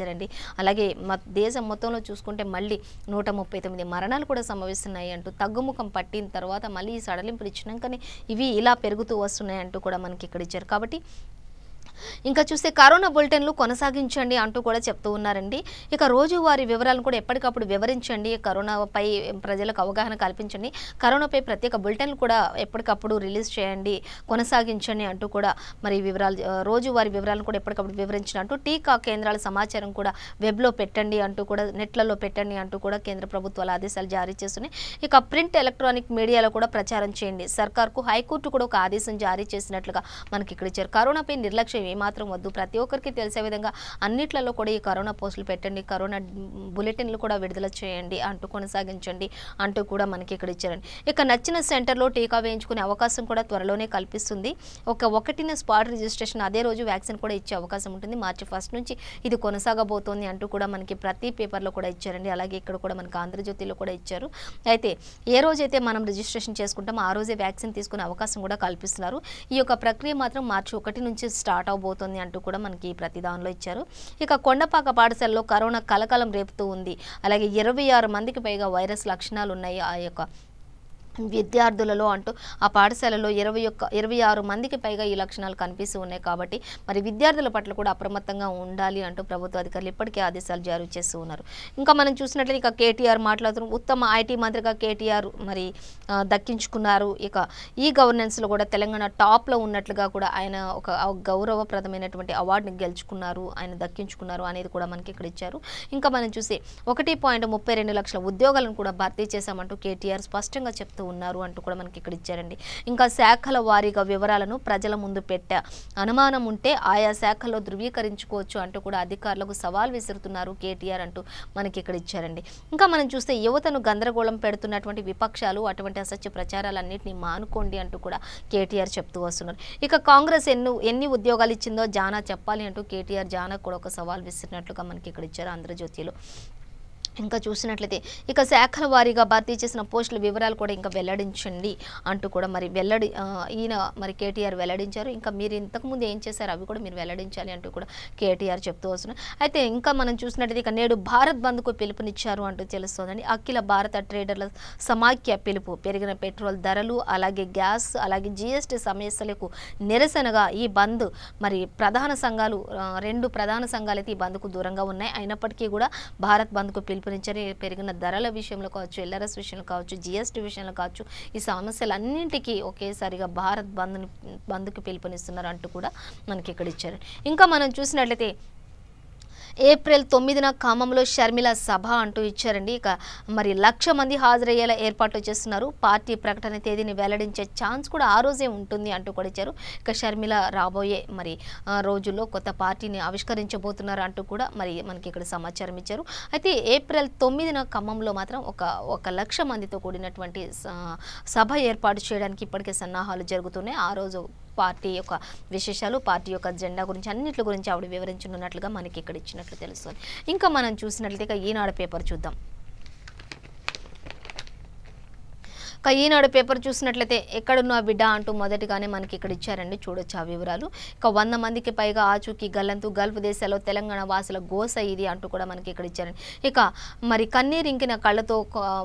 రండి. అలాగే దేశం మొత్తంలో చూసుకుంటే మళ్ళీ 139 మరణాలు కూడా సంభవిస్తున్నాయి అంటూ తగ్గుముఖం పట్టిన తర్వాత మళ్ళీ ఈ సడలింపులు ఇచ్చినాకనే ఇవి ఇలా పెరుగుతూ వస్తున్నాయి అంటూ కూడా మనకి ఇక్కడ ఇచ్చారు. కాబట్టి ఇంకా చూస్తే కరోనా బులెటిన్లు కొనసాగించండి అంటూ కూడా చెప్తూ ఉన్నారండి. ఇక రోజువారీ వివరాలను కూడా ఎప్పటికప్పుడు వివరించండి, కరోనాపై ప్రజలకు అవగాహన కల్పించండి, కరోనాపై ప్రత్యేక బులెటిన్లు కూడా ఎప్పటికప్పుడు రిలీజ్ చేయండి, కొనసాగించండి అంటూ కూడా మరి రోజువారీ వివరాలను కూడా ఎప్పటికప్పుడు వివరించినట్టు టీకా కేంద్రాల సమాచారం కూడా వెబ్లో పెట్టండి అంటూ కూడా నెట్లలో పెట్టండి అంటూ కూడా కేంద్ర ప్రభుత్వాల ఆదేశాలు జారీ చేస్తున్నాయి. ఇక ప్రింట్ ఎలక్ట్రానిక్ మీడియాలో కూడా ప్రచారం చేయండి. సర్కార్కు హైకోర్టు కూడా ఒక ఆదేశం జారీ చేసినట్లుగా మనకి ఇక్కడ ఇచ్చారు. కరోనాపై నిర్లక్ష్యం ఏమాత్రం వద్దు, ప్రతి ఒక్కరికి తెలిసే విధంగా అన్నిట్లలో కూడా ఈ కరోనా పోస్టులు పెట్టండి, కరోనా బులెటిన్లు కూడా విడుదల చేయండి అంటూ కొనసాగించండి అంటూ కూడా మనకి ఇక్కడ ఇచ్చారండి. ఇక నచ్చిన సెంటర్లో టీకా వేయించుకునే అవకాశం కూడా త్వరలోనే కల్పిస్తుంది. ఒకటిన స్పాట్ రిజిస్ట్రేషన్ అదే రోజు వ్యాక్సిన్ కూడా ఇచ్చే అవకాశం ఉంటుంది. మార్చి 1 నుంచి ఇది కొనసాగబోతోంది అంటూ కూడా మనకి ప్రతి పేపర్లో కూడా ఇచ్చారండి. అలాగే ఇక్కడ కూడా మనకి ఆంధ్రజ్యోతిలో కూడా ఇచ్చారు. అయితే ఏ రోజైతే మనం రిజిస్ట్రేషన్ చేసుకుంటామో ఆ రోజే వ్యాక్సిన్ తీసుకునే అవకాశం కూడా కల్పిస్తున్నారు. ఈ యొక్క ప్రక్రియ మాత్రం మార్చి 1 నుంచి స్టార్ట్ అవబోతోంది అంటూ కూడా మనకి ప్రతి దానిలో ఇచ్చారు. ఇక కొండపాక పాఠశాలలో కరోనా కలకలం రేపుతూ ఉంది. అలాగే 26 మందికి పైగా వైరస్ లక్షణాలు ఉన్నాయి ఆ యొక్క విద్యార్థులలో అంటూ ఆ పాఠశాలలో 26 మందికి పైగా ఈ లక్షణాలు కనిపిస్తూ ఉన్నాయి. కాబట్టి మరి విద్యార్థుల పట్ల కూడా అప్రమత్తంగా ఉండాలి అంటూ ప్రభుత్వ అధికారులు ఇప్పటికే ఆదేశాలు జారీ చేస్తూ ఉన్నారు. ఇంకా మనం చూసినట్లయితే ఇక కేటీఆర్ మాట్లాడుతూ ఉత్తమ ఐటీ మంత్రిగా కేటీఆర్ మరి దక్కించుకున్నారు. ఇక ఈ గవర్నెన్స్లో కూడా తెలంగాణ టాప్లో ఉన్నట్లుగా కూడా ఆయన ఒక గౌరవప్రదమైనటువంటి అవార్డుని గెలుచుకున్నారు, ఆయన దక్కించుకున్నారు అనేది కూడా మనకి ఇక్కడ ఇచ్చారు. ఇంకా మనం చూసి 1.32 లక్షల ఉద్యోగాలను కూడా భర్తీ చేశామంటూ కేటీఆర్ స్పష్టంగా చెప్తూ ఉన్నారు అంటూ కూడా మనకి ఇక్కడ ఇచ్చారండి. ఇంకా శాఖల వారీగా వివరాలను ప్రజల ముందు పెట్టా, అనుమానం ఉంటే ఆయా శాఖల్లో ధృవీకరించుకోవచ్చు అంటూ కూడా అధికారులకు సవాల్ విసురుతున్నారు కేటీఆర్ అంటూ మనకి ఇక్కడ ఇచ్చారండి. ఇంకా మనం చూస్తే యువతను గందరగోళం పెడుతున్నటువంటి విపక్షాలు అటువంటి అసత్య ప్రచారాలన్నింటినీ మానుకోండి అంటూ కూడా కేటీఆర్ చెప్తూ వస్తున్నారు. ఇక కాంగ్రెస్ ఎన్ని ఉద్యోగాలు ఇచ్చిందో జానా చెప్పాలి అంటూ కేటీఆర్ జానా కూడా ఒక సవాల్ విసిరినట్లుగా మనకి ఇక్కడ ఇచ్చారు ఆంధ్రజ్యోతిలో. ఇంకా చూసినట్లయితే ఇక శాఖల వారీగా భర్తీ చేసిన పోస్టుల వివరాలు కూడా ఇంకా వెల్లడించండి అంటూ కూడా మరి ఈయన మరి కేటీఆర్ వెల్లడించారు. ఇంకా మీరు ఇంతకుముందు ఏం చేశారు అవి కూడా మీరు వెల్లడించాలి అంటూ కూడా కేటీఆర్ చెప్తూ వస్తున్నారు. అయితే ఇంకా మనం చూసినట్లయితే ఇక నేడు భారత్ బంద్కు పిలుపునిచ్చారు అంటూ తెలుస్తోందండి. అఖిల భారత ట్రేడర్ల సమాఖ్య పిలుపు, పెరిగిన పెట్రోల్ ధరలు, అలాగే గ్యాస్, అలాగే జీఎస్టీ సమస్యలకు నిరసనగా ఈ బంద్ మరి ప్రధాన సంఘాలు 2 ప్రధాన సంఘాలు అయితే ఈ బంద్కు దూరంగా ఉన్నాయి. అయినప్పటికీ కూడా భారత్ బంద్కు పెరిగిన ధరల విషయంలో కావచ్చు, ఎల్ఆర్ఎస్ విషయంలో కావచ్చు, జీఎస్టీ విషయంలో కావచ్చు, ఈ సమస్యలన్నింటికీ ఒకేసారిగా భారత్ బంద్కి పిలుపునిస్తున్నారు అంటూ కూడా మనకి ఇక్కడ ఇచ్చారు. ఇంకా మనం చూసినట్లయితే ఏప్రిల్ 9న ఖమ్మంలో షర్మిల సభ అంటూ ఇచ్చారండి. ఇక మరి 1,00,000 మంది హాజరయ్యేలా ఏర్పాట్లు చేస్తున్నారు. పార్టీ ప్రకటన తేదీని వెల్లడించే ఛాన్స్ కూడా ఆ రోజే ఉంటుంది అంటూ కూడా ఇచ్చారు. ఇక షర్మిల రాబోయే మరి రోజుల్లో కొత్త పార్టీని ఆవిష్కరించబోతున్నారు అంటూ కూడా మరి మనకి ఇక్కడ సమాచారం ఇచ్చారు. అయితే ఏప్రిల్ 9న ఖమ్మంలో మాత్రం ఒక 1,00,000 మందితో కూడినటువంటి సభ ఏర్పాటు చేయడానికి ఇప్పటికే సన్నాహాలు జరుగుతున్నాయి. ఆ రోజు పార్టీ యొక్క విశేషాలు, పార్టీ యొక్క జెండా గురించి అన్నింటి గురించి ఆవిడ వివరించనున్నట్లుగా మనకి ఇక్కడ ఇచ్చినట్లు తెలుస్తుంది. ఇంకా మనం చూసినట్లయితే ఈనాడు పేపర్ చూద్దాం. ఈనాడు పేపర్ చూసినట్లయితే ఎక్కడున్న బిడ్డ అంటూ మొదటిగానే మనకి ఇక్కడ ఇచ్చారండి, చూడొచ్చు ఆ వివరాలు. ఇక 100 మందికి పైగా ఆచూకీ గల్లంతు, గల్ఫ్ దేశాల్లో తెలంగాణ వాసుల గోస ఇది అంటూ కూడా మనకి ఇక్కడ ఇచ్చారండి. ఇక మరి కన్నీరింకిన కళ్ళతో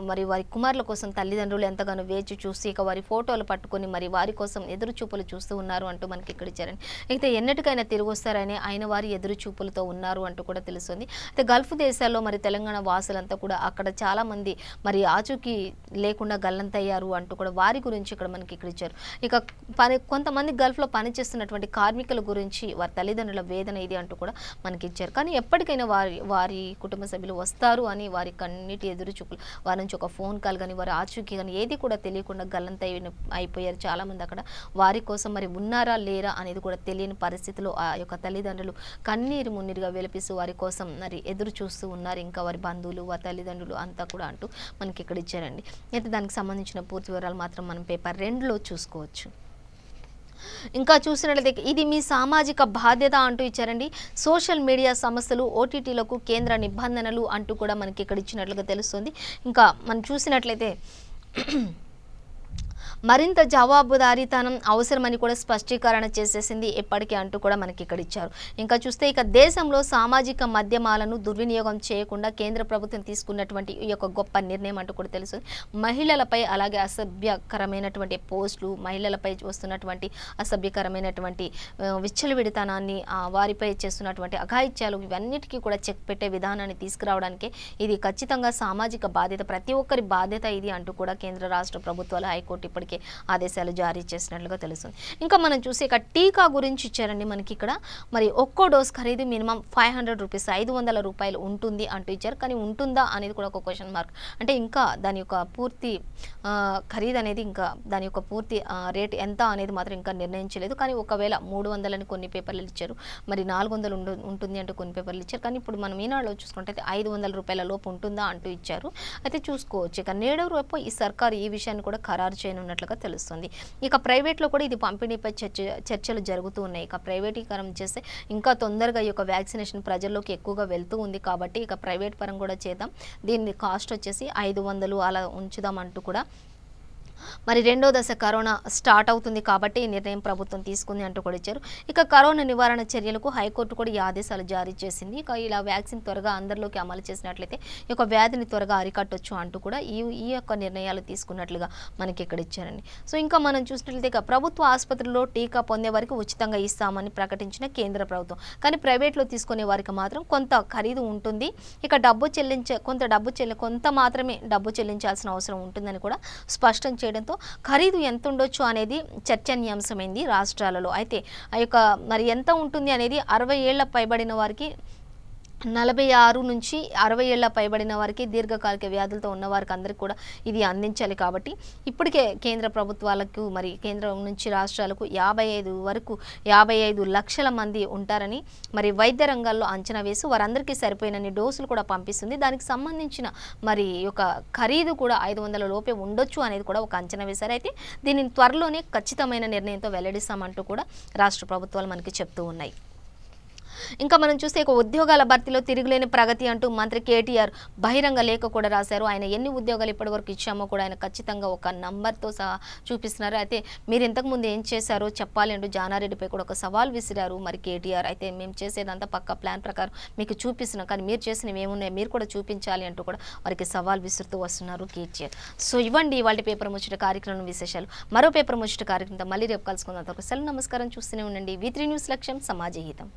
మరి వారి కుమారుల కోసం తల్లిదండ్రులు ఎంతగానో వేచి చూసి ఇక వారి ఫోటోలు పట్టుకొని మరి వారి కోసం ఎదురు చూపులు చూస్తూ ఉన్నారు అంటూ మనకి ఇక్కడ ఇచ్చారండి. అయితే ఎన్నటికైనా తిరిగి వస్తారని ఆయన వారి ఎదురు చూపులతో ఉన్నారు అంటూ కూడా తెలుస్తుంది. అయితే గల్ఫ్ దేశాల్లో మరి తెలంగాణ వాసులంతా కూడా అక్కడ చాలా మంది మరి ఆచూకీ లేకుండా గల్లంతయ్యారు అయ్యారు అంటూ కూడా వారి గురించి ఇక్కడ మనకి ఇక్కడ ఇచ్చారు. ఇక కొంతమంది గల్ఫ్లో పనిచేస్తున్నటువంటి కార్మికుల గురించి వారి తల్లిదండ్రుల వేదన ఇది అంటూ కూడా మనకి ఇచ్చారు. కానీ ఎప్పటికైనా వారి కుటుంబ సభ్యులు వస్తారు అని వారి కన్నిటి ఎదురు చూపులు, వారి నుంచి ఒక ఫోన్ కాల్ కానీ వారి ఆచూకీ కానీ ఏది కూడా తెలియకుండా గల్లంత అయిపోయారు చాలామంది. అక్కడ వారి కోసం మరి ఉన్నారా లేరా అనేది కూడా తెలియని పరిస్థితిలో ఆ యొక్క తల్లిదండ్రులు కన్నీరు మున్నీరుగా వెలిపిస్తూ వారి కోసం మరి ఎదురు చూస్తూ ఉన్నారు. ఇంకా వారి బంధువులు, వారి తల్లిదండ్రులు అంతా కూడా అంటూ మనకి ఇక్కడ ఇచ్చారండి. అయితే దానికి సంబంధించిన పూర్తి వివరాలు మాత్రం మనం పేపర్ 2లో చూసుకోవచ్చు. ఇంకా చూసినట్లయితే ఇది మీ సామాజిక బాధ్యత అంటూ ఇచ్చారండి. సోషల్ మీడియా సంస్థలు ఓటీటీలకు కేంద్ర నిబంధనలు అంటూ కూడా మనకి ఇక్కడ ఇచ్చినట్లుగా తెలుస్తుంది. ఇంకా మనం చూసినట్లయితే మరింత జవాబుదారీతనం అవసరమని కూడా స్పష్టీకరణ చేసేసింది ఎప్పటికీ అంటూ కూడా మనకి ఇక్కడ ఇచ్చారు. ఇంకా చూస్తే ఇక దేశంలో సామాజిక మాధ్యమాలను దుర్వినియోగం చేయకుండా కేంద్ర ప్రభుత్వం తీసుకున్నటువంటి ఈ యొక్క గొప్ప నిర్ణయం అంటూ కూడా తెలుస్తుంది. మహిళలపై అలాగే అసభ్యకరమైనటువంటి పోస్టులు, మహిళలపై వస్తున్నటువంటి అసభ్యకరమైనటువంటి విచ్చలవిడితనాన్ని, వారిపై చేస్తున్నటువంటి అఘాయిత్యాలు ఇవన్నిటికీ కూడా చెక్ పెట్టే విధానాన్ని తీసుకురావడానికి ఇది ఖచ్చితంగా సామాజిక బాధ్యత, ప్రతి ఒక్కరి బాధ్యత ఇది అంటూ కూడా కేంద్ర రాష్ట్ర ప్రభుత్వాలు హైకోర్టు ఇప్పటికే ఆదేశాలు జారీ చేసినట్లుగా తెలుస్తుంది. ఇంకా మనం చూసి ఇక టీకా గురించి ఇచ్చారండి మనకి ఇక్కడ. మరి ఒక్కో డోస్ ఖరీదు మినిమం 500 రూపీస్, 500 రూపాయలు ఉంటుంది అంటూ ఇచ్చారు. కానీ ఉంటుందా అనేది కూడా ఒక క్వశ్చన్ మార్క్. అంటే ఇంకా దాని యొక్క పూర్తి ఖరీదు అనేది, ఇంకా దాని యొక్క పూర్తి రేట్ ఎంత అనేది మాత్రం ఇంకా నిర్ణయించలేదు. కానీ ఒకవేళ 300 అని కొన్ని పేపర్లు ఇచ్చారు, మరి 400 ఉంటుంది అంటూ కొన్ని పేపర్లు ఇచ్చారు. కానీ ఇప్పుడు మనం ఈనాడులో చూసుకుంటే 500 రూపాయల లోపు ఉంటుందా అంటూ ఇచ్చారు. అయితే చూసుకోవచ్చు. ఇక నేడు రేపు ఈ సర్కారు ఈ విషయాన్ని కూడా ఖరారు చేయనున్నట్లుగా తెలుస్తుంది. ఇక ప్రైవేట్లో కూడా ఇది పంపిణీపై చర్చలు జరుగుతూ ఉన్నాయి. ఇక ప్రైవేటీకరణ చేస్తే ఇంకా తొందరగా ఈ యొక్క వ్యాక్సినేషన్ ప్రజల్లోకి ఎక్కువగా వెళ్తూ ఉంది కాబట్టి ఇక ప్రైవేట్ పరం కూడా చేద్దాం, దీని కాస్ట్ వచ్చేసి 500 అలా ఉంచుదాం అంటూ కూడా మరి రెండో దశ కరోనా స్టార్ట్ అవుతుంది కాబట్టి ఈ నిర్ణయం ప్రభుత్వం తీసుకుంది అంటూ కూడా ఇచ్చారు. ఇక కరోనా నివారణ చర్యలకు హైకోర్టు కూడా ఈ ఆదేశాలు జారీ చేసింది. ఇక ఇలా వ్యాక్సిన్ త్వరగా అందరిలోకి అమలు చేసినట్లయితే ఈ యొక్క వ్యాధిని త్వరగా అరికట్టొచ్చు అంటూ కూడా ఈ యొక్క నిర్ణయాలు తీసుకున్నట్లుగా మనకి ఇక్కడ ఇచ్చారండి. సో ఇంకా మనం చూసినట్లయితే ఇక ప్రభుత్వ ఆసుపత్రుల్లో టీకా పొందే వారికి ఉచితంగా ఇస్తామని ప్రకటించిన కేంద్ర ప్రభుత్వం. కానీ ప్రైవేట్లో తీసుకునే వారికి మాత్రం కొంత ఖరీదు ఉంటుంది. ఇక కొంత మాత్రమే డబ్బు చెల్లించాల్సిన అవసరం ఉంటుందని కూడా స్పష్టం చేయడంతో ఖరీదు ఎంత ఉండొచ్చు అనేది చర్చనీయాంశమైంది రాష్ట్రాలలో. అయితే ఆ యొక్క మరి ఎంత ఉంటుంది అనేది 60 ఏళ్ల పైబడిన వారికి, 46 నుంచి 60 ఏళ్ల పైబడిన వారికి, దీర్ఘకాలిక వ్యాధులతో ఉన్న వారికి అందరికీ కూడా ఇది అందించాలి. కాబట్టి ఇప్పటికే కేంద్ర ప్రభుత్వాలకు మరి కేంద్రం నుంచి రాష్ట్రాలకు 55 లక్షల మంది ఉంటారని మరి వైద్య రంగాల్లో అంచనా వేసి వారందరికీ సరిపోయినన్ని డోసులు కూడా పంపిస్తుంది. దానికి సంబంధించిన మరి యొక్క ఖరీదు కూడా 500 లోపే ఉండొచ్చు అనేది కూడా ఒక అంచనా వేశారు. అయితే దీనిని త్వరలోనే ఖచ్చితమైన నిర్ణయంతో వెల్లడిస్తామంటూ కూడా రాష్ట్ర ప్రభుత్వాలు మనకి చెప్తూ ఉన్నాయి. ఇంకా మనం చూస్తే ఇక ఉద్యోగాల భర్తీలో తిరుగులేని ప్రగతి అంటూ మంత్రి కేటీఆర్ బహిరంగ లేఖ కూడా రాశారు. ఆయన ఎన్ని ఉద్యోగాలు ఇప్పటివరకు ఇచ్చామో కూడా ఆయన ఖచ్చితంగా ఒక నంబర్తో సహా చూపిస్తున్నారు. అయితే మీరు ఇంతకుముందు ఏం చేశారో చెప్పాలి అంటూ జానారెడ్డిపై కూడా ఒక సవాల్ విసిరారు మరి కేటీఆర్. అయితే మేము చేసేదంతా పక్క ప్లాన్ ప్రకారం మీకు చూపిస్తున్నాం, కానీ మీరు చేసినవి ఏమున్నాయి మీరు కూడా చూపించాలి అంటూ కూడా వారికి సవాల్ విసురుతూ వస్తున్నారు కేటీఆర్. సో ఇవ్వండి వాళ్ళ పేపర్ ముచ్చట కార్యక్రమం విశేషాలు. మరో పేపర్ ముచ్చట కార్యక్రమంతో మళ్ళీ రేపు కలుసుకుందాం. సెలవు, నమస్కారం. చూస్తూనే ఉండండి V3 న్యూస్, లక్ష్యం సమాజ హితం.